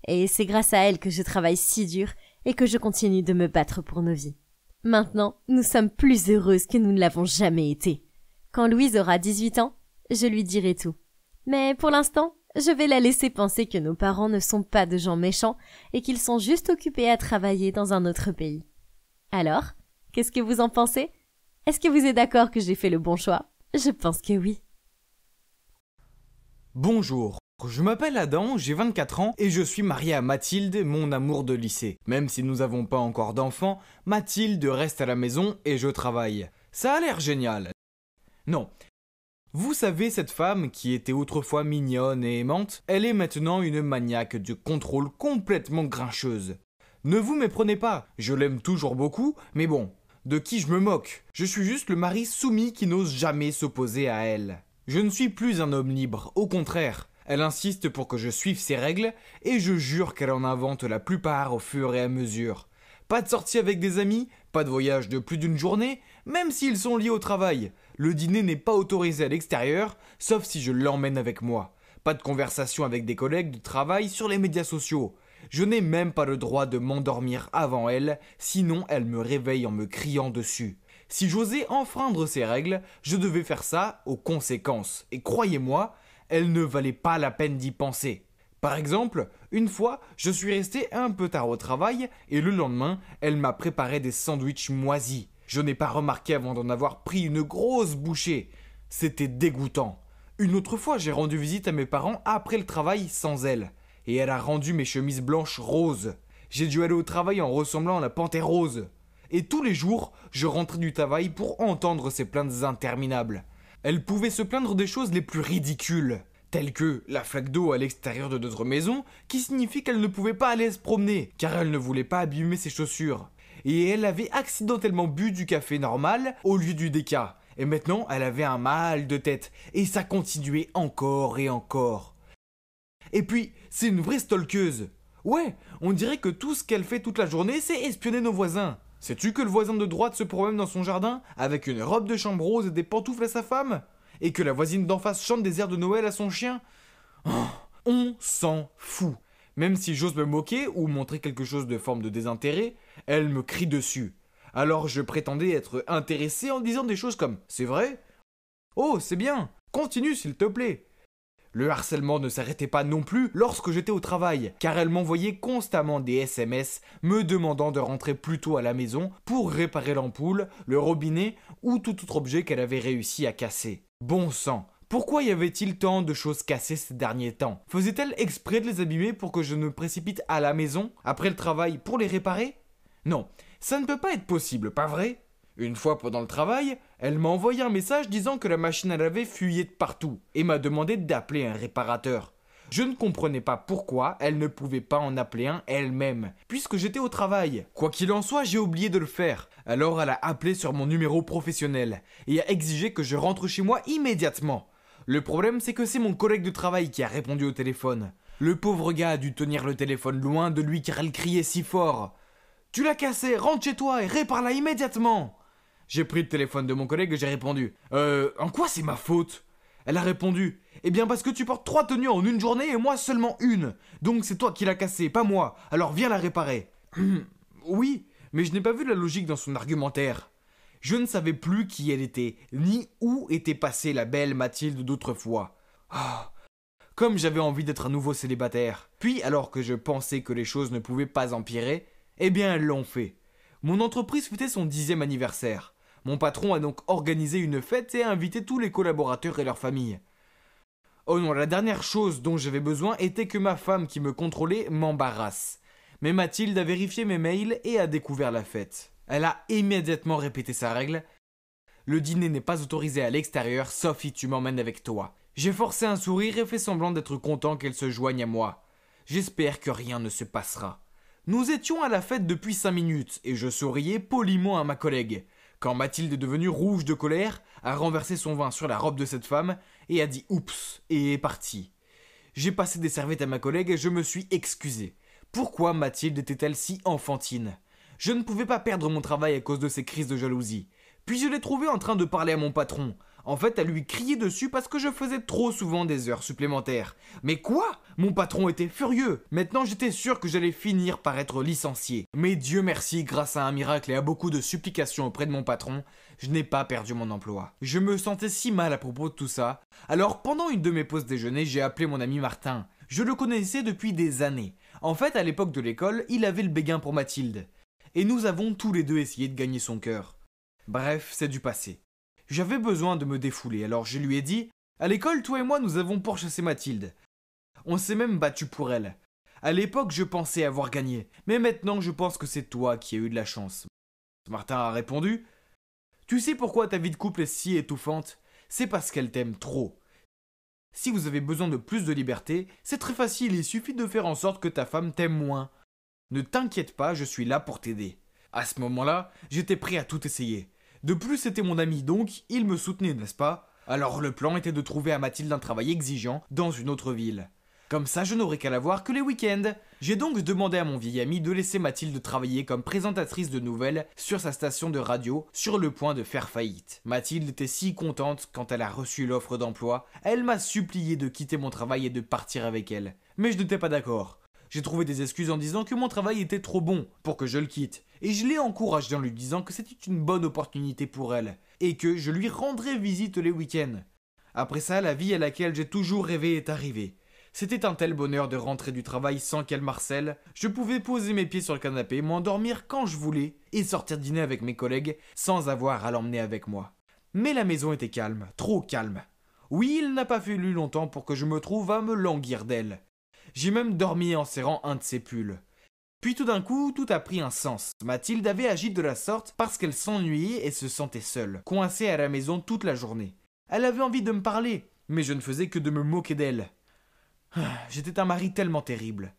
Et c'est grâce à elle que je travaille si dur et que je continue de me battre pour nos vies. Maintenant, nous sommes plus heureuses que nous ne l'avons jamais été. Quand Louise aura 18 ans, je lui dirai tout. Mais pour l'instant, je vais la laisser penser que nos parents ne sont pas de gens méchants et qu'ils sont juste occupés à travailler dans un autre pays. Alors, qu'est-ce que vous en pensez? Est-ce que vous êtes d'accord que j'ai fait le bon choix? Je pense que oui. Bonjour, je m'appelle Adam, j'ai 24 ans et je suis marié à Mathilde, mon amour de lycée. Même si nous n'avons pas encore d'enfants, Mathilde reste à la maison et je travaille. Ça a l'air génial. Non. Vous savez, cette femme qui était autrefois mignonne et aimante, elle est maintenant une maniaque de contrôle complètement grincheuse. Ne vous méprenez pas, je l'aime toujours beaucoup, mais bon, de qui je me moque? Je suis juste le mari soumis qui n'ose jamais s'opposer à elle. Je ne suis plus un homme libre, au contraire. Elle insiste pour que je suive ses règles, et je jure qu'elle en invente la plupart au fur et à mesure. Pas de sortie avec des amis, pas de voyage de plus d'une journée, même s'ils sont liés au travail. Le dîner n'est pas autorisé à l'extérieur, sauf si je l'emmène avec moi. Pas de conversation avec des collègues de travail sur les médias sociaux. Je n'ai même pas le droit de m'endormir avant elle, sinon elle me réveille en me criant dessus. Si j'osais enfreindre ces règles, je devais faire ça aux conséquences. Et croyez-moi, elles ne valaient pas la peine d'y penser. Par exemple, une fois, je suis resté un peu tard au travail et le lendemain, elle m'a préparé des sandwichs moisis. Je n'ai pas remarqué avant d'en avoir pris une grosse bouchée. C'était dégoûtant. Une autre fois, j'ai rendu visite à mes parents après le travail sans elle. Et elle a rendu mes chemises blanches roses. J'ai dû aller au travail en ressemblant à la panthère rose. Et tous les jours, je rentrais du travail pour entendre ces plaintes interminables. Elle pouvait se plaindre des choses les plus ridicules, telles que la flaque d'eau à l'extérieur de notre maison, qui signifie qu'elle ne pouvait pas aller se promener, car elle ne voulait pas abîmer ses chaussures. Et elle avait accidentellement bu du café normal au lieu du déca. Et maintenant, elle avait un mal de tête. Et ça continuait encore et encore. Et puis, c'est une vraie stalkeuse. Ouais, on dirait que tout ce qu'elle fait toute la journée, c'est espionner nos voisins. Sais-tu que le voisin de droite se promène dans son jardin avec une robe de chambre rose et des pantoufles à sa femme? Et que la voisine d'en face chante des airs de Noël à son chien? Oh, on s'en fout. Même si j'ose me moquer ou montrer quelque chose de forme de désintérêt, elle me crie dessus. Alors je prétendais être intéressé en disant des choses comme « C'est vrai ? Oh, c'est bien. Continue s'il te plaît. » Le harcèlement ne s'arrêtait pas non plus lorsque j'étais au travail, car elle m'envoyait constamment des SMS me demandant de rentrer plus tôt à la maison pour réparer l'ampoule, le robinet ou tout autre objet qu'elle avait réussi à casser. Bon sang, pourquoi y avait-il tant de choses cassées ces derniers temps? Faisait-elle exprès de les abîmer pour que je me précipite à la maison, après le travail, pour les réparer? Non, ça ne peut pas être possible, pas vrai? Une fois pendant le travail, elle m'a envoyé un message disant que la machine à laver fuyait de partout et m'a demandé d'appeler un réparateur. Je ne comprenais pas pourquoi elle ne pouvait pas en appeler un elle-même, puisque j'étais au travail. Quoi qu'il en soit, j'ai oublié de le faire. Alors elle a appelé sur mon numéro professionnel et a exigé que je rentre chez moi immédiatement. Le problème, c'est que c'est mon collègue de travail qui a répondu au téléphone. Le pauvre gars a dû tenir le téléphone loin de lui car elle criait si fort. « Tu l'as cassé, rentre chez toi et répare-la immédiatement !» J'ai pris le téléphone de mon collègue et j'ai répondu « En quoi c'est ma faute ?» Elle a répondu « Eh bien parce que tu portes 3 tenues en une journée et moi seulement une. Donc c'est toi qui l'as cassée, pas moi. Alors viens la réparer. » Oui, mais je n'ai pas vu la logique dans son argumentaire. Je ne savais plus qui elle était, ni où était passée la belle Mathilde d'autrefois. Comme j'avais envie d'être à nouveau célibataire. Puis alors que je pensais que les choses ne pouvaient pas empirer, eh bien elles l'ont fait. Mon entreprise fêtait son 10e anniversaire. Mon patron a donc organisé une fête et a invité tous les collaborateurs et leurs familles. Oh non, la dernière chose dont j'avais besoin était que ma femme qui me contrôlait m'embarrasse. Mais Mathilde a vérifié mes mails et a découvert la fête. Elle a immédiatement répété sa règle. Le dîner n'est pas autorisé à l'extérieur, sauf si tu m'emmènes avec toi. J'ai forcé un sourire et fait semblant d'être content qu'elle se joigne à moi. J'espère que rien ne se passera. Nous étions à la fête depuis 5 minutes et je souriais poliment à ma collègue. Quand Mathilde est devenue rouge de colère, a renversé son vin sur la robe de cette femme et a dit « oups » et est partie. J'ai passé des serviettes à ma collègue et je me suis excusé. Pourquoi Mathilde était-elle si enfantine? Je ne pouvais pas perdre mon travail à cause de ses crises de jalousie. Puis je l'ai trouvée en train de parler à mon patron. En fait, elle lui criait dessus parce que je faisais trop souvent des heures supplémentaires. Mais quoi? Mon patron était furieux. Maintenant, j'étais sûr que j'allais finir par être licencié. Mais Dieu merci, grâce à un miracle et à beaucoup de supplications auprès de mon patron, je n'ai pas perdu mon emploi. Je me sentais si mal à propos de tout ça. Alors, pendant une de mes pauses déjeuner, j'ai appelé mon ami Martin. Je le connaissais depuis des années. En fait, à l'époque de l'école, il avait le béguin pour Mathilde. Et nous avons tous les deux essayé de gagner son cœur. Bref, c'est du passé. J'avais besoin de me défouler, alors je lui ai dit « À l'école, toi et moi, nous avons pourchassé Mathilde. On s'est même battu pour elle. À l'époque, je pensais avoir gagné, mais maintenant, je pense que c'est toi qui as eu de la chance. » Martin a répondu « Tu sais pourquoi ta vie de couple est si étouffante? C'est parce qu'elle t'aime trop. Si vous avez besoin de plus de liberté, c'est très facile, il suffit de faire en sorte que ta femme t'aime moins. Ne t'inquiète pas, je suis là pour t'aider. » À ce moment-là, j'étais prêt à tout essayer. De plus, c'était mon ami, donc il me soutenait, n'est-ce pas? Alors le plan était de trouver à Mathilde un travail exigeant dans une autre ville. Comme ça, je n'aurais qu'à la voir que les week-ends. J'ai donc demandé à mon vieil ami de laisser Mathilde travailler comme présentatrice de nouvelles sur sa station de radio, sur le point de faire faillite. Mathilde était si contente quand elle a reçu l'offre d'emploi, elle m'a supplié de quitter mon travail et de partir avec elle. Mais je n'étais pas d'accord. J'ai trouvé des excuses en disant que mon travail était trop bon pour que je le quitte. Et je l'ai encouragé en lui disant que c'était une bonne opportunité pour elle. Et que je lui rendrais visite les week-ends. Après ça, la vie à laquelle j'ai toujours rêvé est arrivée. C'était un tel bonheur de rentrer du travail sans qu'elle m'harcèle. Je pouvais poser mes pieds sur le canapé, m'endormir quand je voulais et sortir dîner avec mes collègues sans avoir à l'emmener avec moi. Mais la maison était calme, trop calme. Oui, il n'a pas fallu longtemps pour que je me trouve à me languir d'elle. J'ai même dormi en serrant un de ses pulls. Puis tout d'un coup, tout a pris un sens. Mathilde avait agi de la sorte parce qu'elle s'ennuyait et se sentait seule, coincée à la maison toute la journée. Elle avait envie de me parler, mais je ne faisais que de me moquer d'elle. J'étais un mari tellement terrible.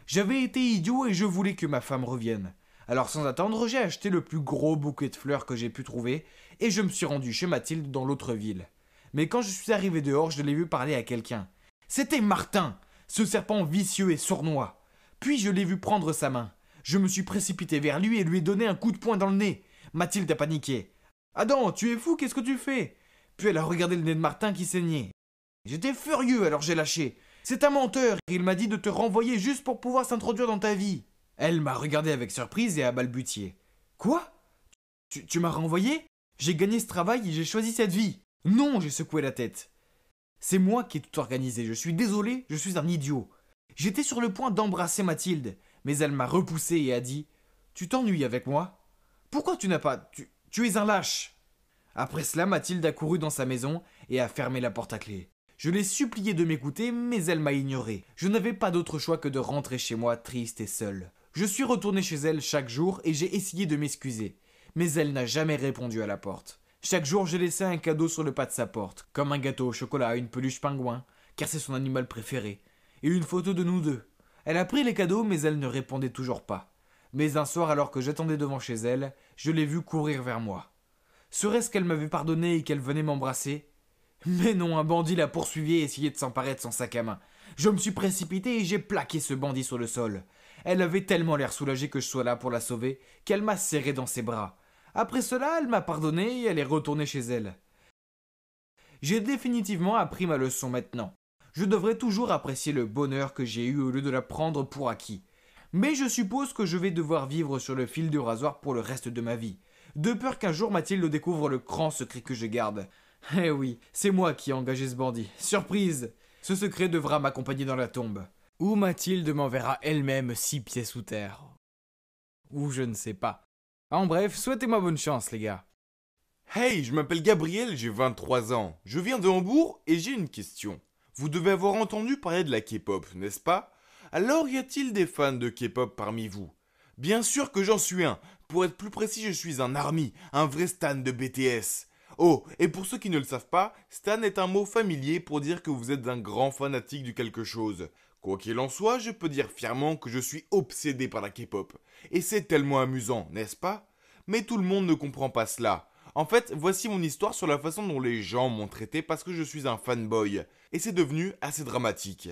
J'avais été idiot et je voulais que ma femme revienne. Alors sans attendre, j'ai acheté le plus gros bouquet de fleurs que j'ai pu trouver et je me suis rendu chez Mathilde dans l'autre ville. Mais quand je suis arrivé dehors, je l'ai vu parler à quelqu'un. C'était Martin, ce serpent vicieux et sournois. Puis je l'ai vu prendre sa main. Je me suis précipité vers lui et lui ai donné un coup de poing dans le nez. Mathilde a paniqué. « Adam, tu es fou, qu'est-ce que tu fais ?» Puis elle a regardé le nez de Martin qui saignait. J'étais furieux, alors j'ai lâché. « C'est un menteur, il m'a dit de te renvoyer juste pour pouvoir s'introduire dans ta vie. » Elle m'a regardé avec surprise et a balbutié. « Quoi ? Tu m'as renvoyé ? J'ai gagné ce travail et j'ai choisi cette vie. »« Non, j'ai secoué la tête. C'est moi qui ai tout organisé, je suis désolé, je suis un idiot. » J'étais sur le point d'embrasser Mathilde, mais elle m'a repoussé et a dit « Tu t'ennuies avec moi ? Pourquoi tu n'as pas... Tu es un lâche !» Après cela, Mathilde a couru dans sa maison et a fermé la porte à clé. Je l'ai supplié de m'écouter, mais elle m'a ignoré. Je n'avais pas d'autre choix que de rentrer chez moi triste et seul. Je suis retourné chez elle chaque jour et j'ai essayé de m'excuser. Mais elle n'a jamais répondu à la porte. Chaque jour, j'ai laissé un cadeau sur le pas de sa porte, comme un gâteau au chocolat, une peluche pingouin, car c'est son animal préféré, et une photo de nous deux. Elle a pris les cadeaux, mais elle ne répondait toujours pas. Mais un soir, alors que j'attendais devant chez elle, je l'ai vue courir vers moi. Serait-ce qu'elle m'avait pardonné et qu'elle venait m'embrasser ? Mais non, un bandit l'a poursuivie et essayait de s'emparer de son sac à main. Je me suis précipité et j'ai plaqué ce bandit sur le sol. Elle avait tellement l'air soulagée que je sois là pour la sauver qu'elle m'a serré dans ses bras. Après cela, elle m'a pardonné et elle est retournée chez elle. J'ai définitivement appris ma leçon maintenant. Je devrais toujours apprécier le bonheur que j'ai eu au lieu de la prendre pour acquis. Mais je suppose que je vais devoir vivre sur le fil du rasoir pour le reste de ma vie. De peur qu'un jour Mathilde découvre le grand secret que je garde. Eh oui, c'est moi qui ai engagé ce bandit. Surprise! Ce secret devra m'accompagner dans la tombe. Ou Mathilde m'enverra elle-même 6 pieds sous terre. Ou je ne sais pas. En bref, souhaitez-moi bonne chance, les gars. Hey, je m'appelle Gabriel, j'ai 23 ans. Je viens de Hambourg et j'ai une question. Vous devez avoir entendu parler de la K-pop, n'est-ce pas? Alors y a-t-il des fans de K-pop parmi vous? Bien sûr que j'en suis un. Pour être plus précis, je suis un ARMY, un vrai stan de BTS. Oh, et pour ceux qui ne le savent pas, stan est un mot familier pour dire que vous êtes un grand fanatique du quelque chose. Quoi qu'il en soit, je peux dire fièrement que je suis obsédé par la K-pop. Et c'est tellement amusant, n'est-ce pas? Mais tout le monde ne comprend pas cela. En fait, voici mon histoire sur la façon dont les gens m'ont traité parce que je suis un fanboy. Et c'est devenu assez dramatique.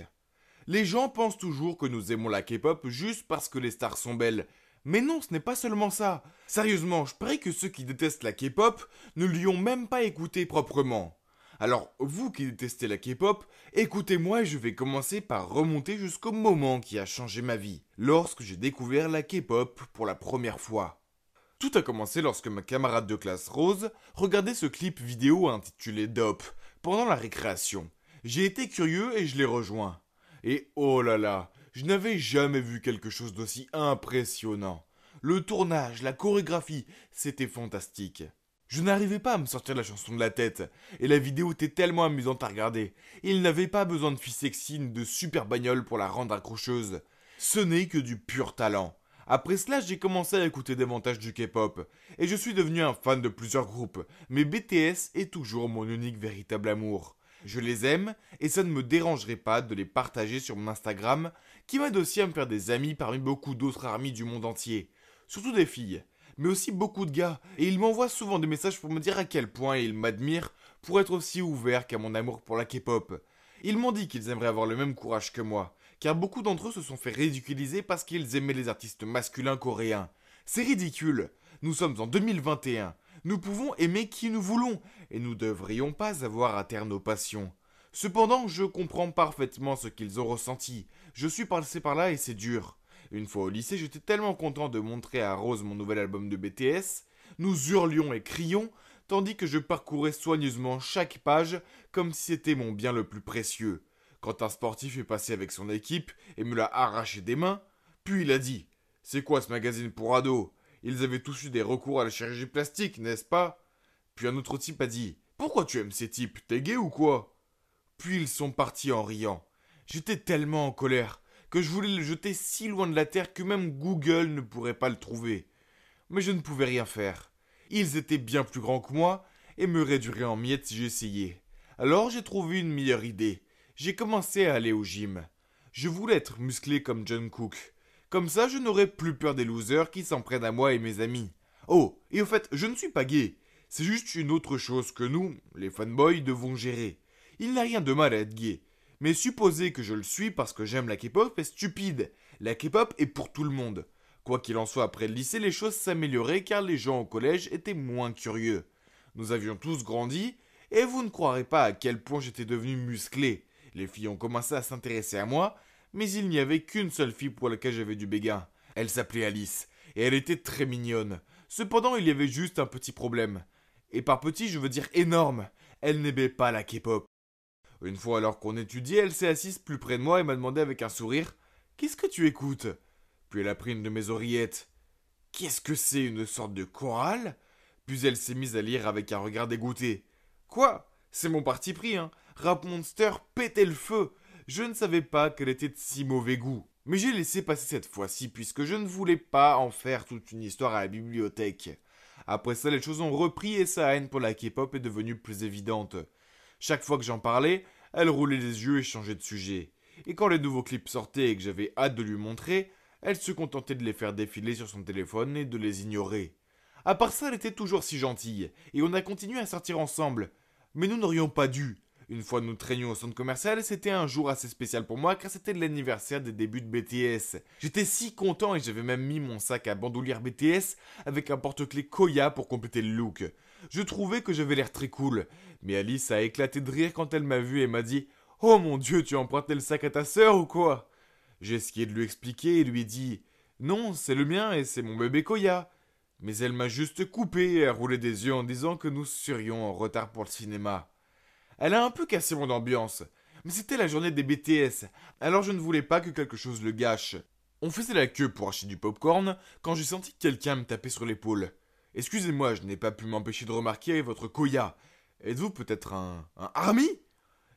Les gens pensent toujours que nous aimons la K-pop juste parce que les stars sont belles. Mais non, ce n'est pas seulement ça. Sérieusement, je parie que ceux qui détestent la K-pop ne l'y ont même pas écouté proprement. Alors, vous qui détestez la K-pop, écoutez-moi et je vais commencer par remonter jusqu'au moment qui a changé ma vie, lorsque j'ai découvert la K-pop pour la première fois. Tout a commencé lorsque ma camarade de classe Rose regardait ce clip vidéo intitulé Dope pendant la récréation. J'ai été curieux et je l'ai rejoint. Et oh là là, je n'avais jamais vu quelque chose d'aussi impressionnant. Le tournage, la chorégraphie, c'était fantastique. Je n'arrivais pas à me sortir la chanson de la tête, et la vidéo était tellement amusante à regarder. Il n'avait pas besoin de filles sexy ni de super bagnoles pour la rendre accrocheuse. Ce n'est que du pur talent. Après cela, j'ai commencé à écouter davantage du K-pop, et je suis devenu un fan de plusieurs groupes, mais BTS est toujours mon unique véritable amour. Je les aime, et ça ne me dérangerait pas de les partager sur mon Instagram, qui m'aide aussi à me faire des amis parmi beaucoup d'autres armies du monde entier. Surtout des filles, mais aussi beaucoup de gars, et ils m'envoient souvent des messages pour me dire à quel point ils m'admirent pour être aussi ouverts qu'à mon amour pour la K-pop. Ils m'ont dit qu'ils aimeraient avoir le même courage que moi, car beaucoup d'entre eux se sont fait ridiculiser parce qu'ils aimaient les artistes masculins coréens. C'est ridicule. Nous sommes en 2021. Nous pouvons aimer qui nous voulons, et nous ne devrions pas avoir à taire nos passions. Cependant, je comprends parfaitement ce qu'ils ont ressenti. Je suis passé par là et c'est dur. Une fois au lycée, j'étais tellement content de montrer à Rose mon nouvel album de BTS. Nous hurlions et crions, tandis que je parcourais soigneusement chaque page comme si c'était mon bien le plus précieux. Quand un sportif est passé avec son équipe et me l'a arraché des mains, puis il a dit « C'est quoi ce magazine pour ados ? Ils avaient tous eu des recours à la chirurgie plastique, n'est-ce pas ?» Puis un autre type a dit « Pourquoi tu aimes ces types ? T'es gay ou quoi ?» Puis ils sont partis en riant. J'étais tellement en colère que je voulais le jeter si loin de la terre que même Google ne pourrait pas le trouver. Mais je ne pouvais rien faire. Ils étaient bien plus grands que moi et me réduiraient en miettes si j'essayais. Alors j'ai trouvé une meilleure idée. J'ai commencé à aller au gym. Je voulais être musclé comme John Cook. Comme ça, je n'aurais plus peur des losers qui s'en prennent à moi et mes amis. Oh, et au fait, je ne suis pas gay. C'est juste une autre chose que nous, les fanboys, devons gérer. Il n'y a rien de mal à être gay. Mais supposer que je le suis parce que j'aime la K-pop est stupide. La K-pop est pour tout le monde. Quoi qu'il en soit, après le lycée, les choses s'amélioraient car les gens au collège étaient moins curieux. Nous avions tous grandi, et vous ne croirez pas à quel point j'étais devenu musclé. Les filles ont commencé à s'intéresser à moi, mais il n'y avait qu'une seule fille pour laquelle j'avais du béguin. Elle s'appelait Alice, et elle était très mignonne. Cependant, il y avait juste un petit problème. Et par petit, je veux dire énorme. Elle n'aimait pas la K-pop. Une fois alors qu'on étudiait, elle s'est assise plus près de moi et m'a demandé avec un sourire « Qu'est-ce que tu écoutes ?» Puis elle a pris une de mes oreillettes. « Qu'est-ce que c'est, une sorte de chorale ?» Puis elle s'est mise à lire avec un regard dégoûté. « Quoi ? C'est mon parti pris, hein. Rap Monster pétait le feu. Je ne savais pas qu'elle était de si mauvais goût. Mais j'ai laissé passer cette fois-ci puisque je ne voulais pas en faire toute une histoire à la bibliothèque. Après ça, les choses ont repris et sa haine pour la K-pop est devenue plus évidente. Chaque fois que j'en parlais, elle roulait les yeux et changeait de sujet. Et quand les nouveaux clips sortaient et que j'avais hâte de lui montrer, elle se contentait de les faire défiler sur son téléphone et de les ignorer. À part ça, elle était toujours si gentille, et on a continué à sortir ensemble. Mais nous n'aurions pas dû. Une fois nous traînions au centre commercial, c'était un jour assez spécial pour moi car c'était l'anniversaire des débuts de BTS. J'étais si content et j'avais même mis mon sac à bandoulière BTS avec un porte-clés Koya pour compléter le look. Je trouvais que j'avais l'air très cool, mais Alice a éclaté de rire quand elle m'a vu et m'a dit « Oh mon Dieu, tu as emprunté le sac à ta sœur ou quoi ?» J'ai essayé de lui expliquer et lui ai dit « Non, c'est le mien et c'est mon bébé Koya. » Mais elle m'a juste coupé et a roulé des yeux en disant que nous serions en retard pour le cinéma. Elle a un peu cassé mon ambiance, mais c'était la journée des BTS, alors je ne voulais pas que quelque chose le gâche. On faisait la queue pour acheter du popcorn quand j'ai senti quelqu'un me taper sur l'épaule. Excusez-moi, je n'ai pas pu m'empêcher de remarquer votre Koya. Êtes-vous peut-être un Army ?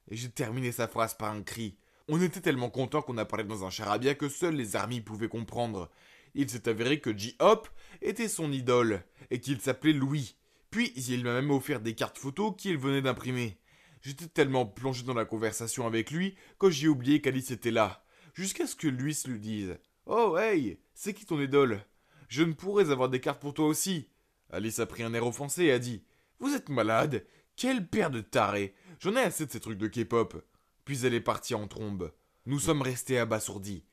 Et j'ai terminé sa phrase par un cri. On était tellement contents qu'on a parlé dans un charabia que seuls les Army pouvaient comprendre. Il s'est avéré que J-Hope était son idole, et qu'il s'appelait Louis. Puis il m'a même offert des cartes photos qu'il venait d'imprimer. J'étais tellement plongé dans la conversation avec lui que j'ai oublié qu'Alice était là. Jusqu'à ce que lui se lui dise « Oh hey, c'est qui ton idole ? Je ne pourrais avoir des cartes pour toi aussi ?» Alice a pris un air offensé et a dit « Vous êtes malade ? Quelle paire de tarés ! J'en ai assez de ces trucs de K-pop !» Puis elle est partie en trombe. Nous sommes restés abasourdis.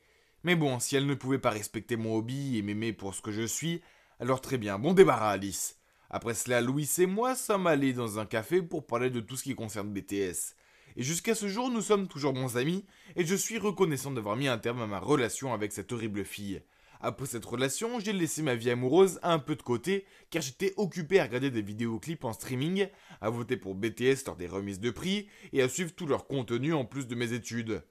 Mais bon, si elle ne pouvait pas respecter mon hobby et m'aimer pour ce que je suis, alors très bien, bon débarras Alice. Après cela, Louis et moi sommes allés dans un café pour parler de tout ce qui concerne BTS. Et jusqu'à ce jour, nous sommes toujours bons amis, et je suis reconnaissant d'avoir mis un terme à ma relation avec cette horrible fille. Après cette relation, j'ai laissé ma vie amoureuse un peu de côté, car j'étais occupé à regarder des vidéoclips en streaming, à voter pour BTS lors des remises de prix, et à suivre tout leur contenu en plus de mes études.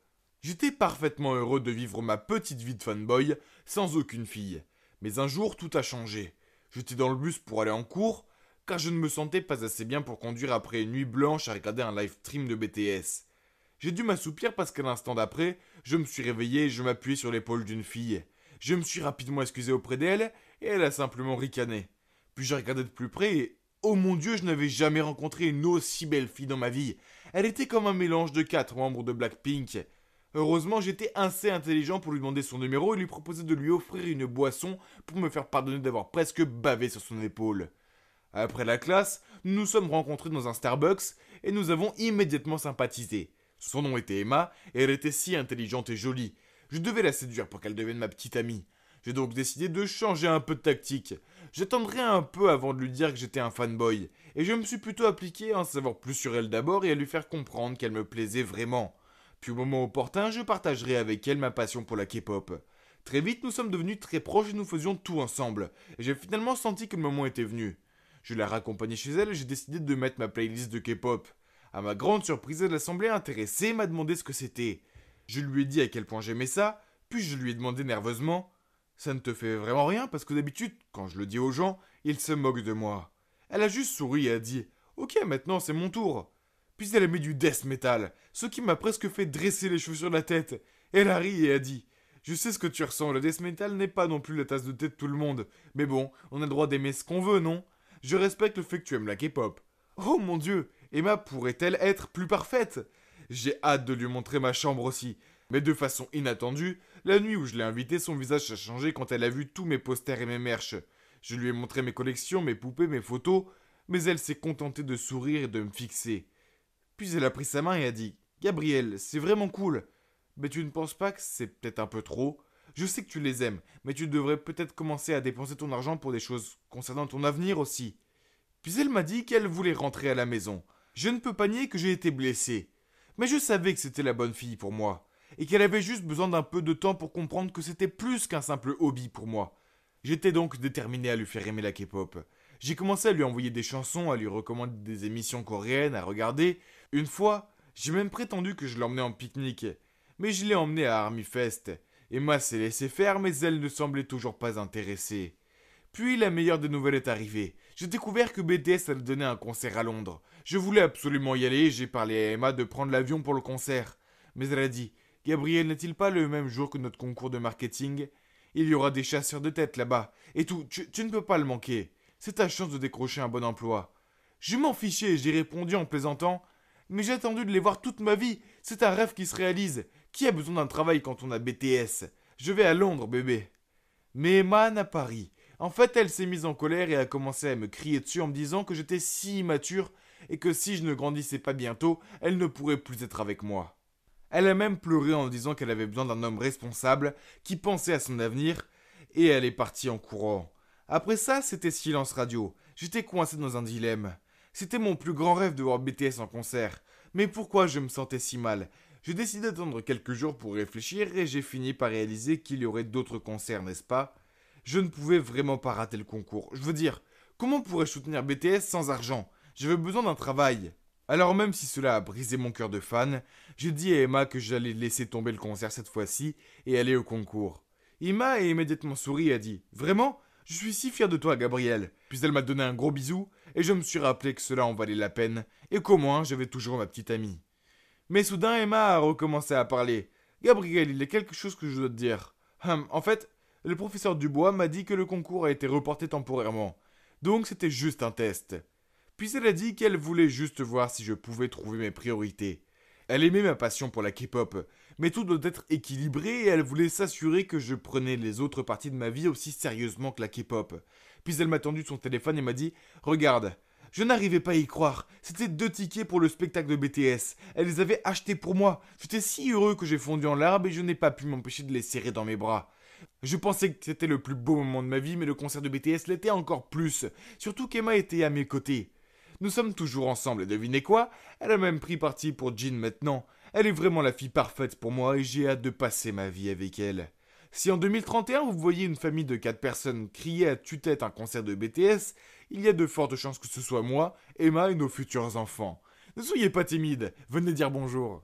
J'étais parfaitement heureux de vivre ma petite vie de fanboy, sans aucune fille. Mais un jour, tout a changé. J'étais dans le bus pour aller en cours, car je ne me sentais pas assez bien pour conduire après une nuit blanche à regarder un live stream de BTS. J'ai dû m'assoupir parce qu'à l'instant d'après, je me suis réveillé et je m'appuyais sur l'épaule d'une fille. Je me suis rapidement excusé auprès d'elle et elle a simplement ricané. Puis j'ai regardé de plus près et, oh mon Dieu, je n'avais jamais rencontré une aussi belle fille dans ma vie. Elle était comme un mélange de 4 membres de Blackpink. Heureusement, j'étais assez intelligent pour lui demander son numéro et lui proposer de lui offrir une boisson pour me faire pardonner d'avoir presque bavé sur son épaule. Après la classe, nous nous sommes rencontrés dans un Starbucks et nous avons immédiatement sympathisé. Son nom était Emma et elle était si intelligente et jolie. Je devais la séduire pour qu'elle devienne ma petite amie. J'ai donc décidé de changer un peu de tactique. J'attendrai un peu avant de lui dire que j'étais un fanboy, et je me suis plutôt appliqué à en savoir plus sur elle d'abord et à lui faire comprendre qu'elle me plaisait vraiment. Puis au moment opportun, je partagerai avec elle ma passion pour la K-pop. Très vite, nous sommes devenus très proches et nous faisions tout ensemble, et j'ai finalement senti que le moment était venu. Je l'ai raccompagnée chez elle et j'ai décidé de mettre ma playlist de K-pop. À ma grande surprise, elle a semblé intéressée et m'a demandé ce que c'était. Je lui ai dit à quel point j'aimais ça, puis je lui ai demandé nerveusement « Ça ne te fait vraiment rien parce que d'habitude, quand je le dis aux gens, ils se moquent de moi. » Elle a juste souri et a dit « Ok, maintenant c'est mon tour. » Puis elle a mis du death metal, ce qui m'a presque fait dresser les cheveux sur la tête. Elle a ri et a dit « Je sais ce que tu ressens, le death metal n'est pas non plus la tasse de thé de tout le monde. Mais bon, on a le droit d'aimer ce qu'on veut, non? Je respecte le fait que tu aimes la K-pop. » Oh mon Dieu, Emma pourrait-elle être plus parfaite? J'ai hâte de lui montrer ma chambre aussi. Mais de façon inattendue, la nuit où je l'ai invitée, son visage a changé quand elle a vu tous mes posters et mes merch. Je lui ai montré mes collections, mes poupées, mes photos, mais elle s'est contentée de sourire et de me fixer. Puis elle a pris sa main et a dit « Gabriel, c'est vraiment cool. Mais tu ne penses pas que c'est peut-être un peu trop? Je sais que tu les aimes, mais tu devrais peut-être commencer à dépenser ton argent pour des choses concernant ton avenir aussi. » Puis elle m'a dit qu'elle voulait rentrer à la maison. Je ne peux pas nier que j'ai été blessé. Mais je savais que c'était la bonne fille pour moi, et qu'elle avait juste besoin d'un peu de temps pour comprendre que c'était plus qu'un simple hobby pour moi. J'étais donc déterminé à lui faire aimer la K-pop. J'ai commencé à lui envoyer des chansons, à lui recommander des émissions coréennes à regarder. Une fois, j'ai même prétendu que je l'emmenais en pique-nique. Mais je l'ai emmenée à Army Fest. Emma s'est laissée faire, mais elle ne semblait toujours pas intéressée. Puis la meilleure des nouvelles est arrivée. J'ai découvert que BTS allait donner un concert à Londres. Je voulais absolument y aller et j'ai parlé à Emma de prendre l'avion pour le concert. Mais elle a dit « Gabriel, n'est-il pas le même jour que notre concours de marketing? Il y aura des chasseurs de tête là-bas. Et tout, tu ne peux pas le manquer. C'est ta chance de décrocher un bon emploi. » Je m'en fichais et j'ai répondu en plaisantant « Mais j'ai attendu de les voir toute ma vie. C'est un rêve qui se réalise. Qui a besoin d'un travail quand on a BTS? Je vais à Londres, bébé. » Mais Emma n'a pas ri. En fait, elle s'est mise en colère et a commencé à me crier dessus en me disant que j'étais si immature et que si je ne grandissais pas bientôt, elle ne pourrait plus être avec moi. Elle a même pleuré en disant qu'elle avait besoin d'un homme responsable qui pensait à son avenir et elle est partie en courant. Après ça, c'était silence radio. J'étais coincé dans un dilemme. C'était mon plus grand rêve de voir BTS en concert. Mais pourquoi je me sentais si mal? J'ai décidé d'attendre quelques jours pour réfléchir et j'ai fini par réaliser qu'il y aurait d'autres concerts, n'est-ce pas? Je ne pouvais vraiment pas rater le concours. Je veux dire, comment pourrais-je soutenir BTS sans argent? J'avais besoin d'un travail. Alors même si cela a brisé mon cœur de fan, j'ai dit à Emma que j'allais laisser tomber le concert cette fois-ci et aller au concours. Emma a immédiatement souri et a dit « Vraiment? Je suis si fier de toi, Gabriel. » Puis elle m'a donné un gros bisou et je me suis rappelé que cela en valait la peine et qu'au moins j'avais toujours ma petite amie. Mais soudain Emma a recommencé à parler. « Gabriel, il y a quelque chose que je dois te dire. En fait, le professeur Dubois m'a dit que le concours a été reporté temporairement. Donc c'était juste un test. » Puis elle a dit qu'elle voulait juste voir si je pouvais trouver mes priorités. Elle aimait ma passion pour la K-pop, mais tout doit être équilibré et elle voulait s'assurer que je prenais les autres parties de ma vie aussi sérieusement que la K-pop. Puis elle m'a tendu son téléphone et m'a dit « Regarde, Je n'arrivais pas à y croire. C'était 2 tickets pour le spectacle de BTS. Elle les avait achetés pour moi. J'étais si heureux que j'ai fondu en larmes et je n'ai pas pu m'empêcher de les serrer dans mes bras. Je pensais que c'était le plus beau moment de ma vie, mais le concert de BTS l'était encore plus. Surtout qu'Emma était à mes côtés. Nous sommes toujours ensemble et devinez quoi? Elle a même pris parti pour Jin maintenant. Elle est vraiment la fille parfaite pour moi et j'ai hâte de passer ma vie avec elle. Si en 2031 vous voyez une famille de 4 personnes crier à tue-tête un concert de BTS, il y a de fortes chances que ce soit moi, Emma et nos futurs enfants. Ne soyez pas timide, venez dire bonjour.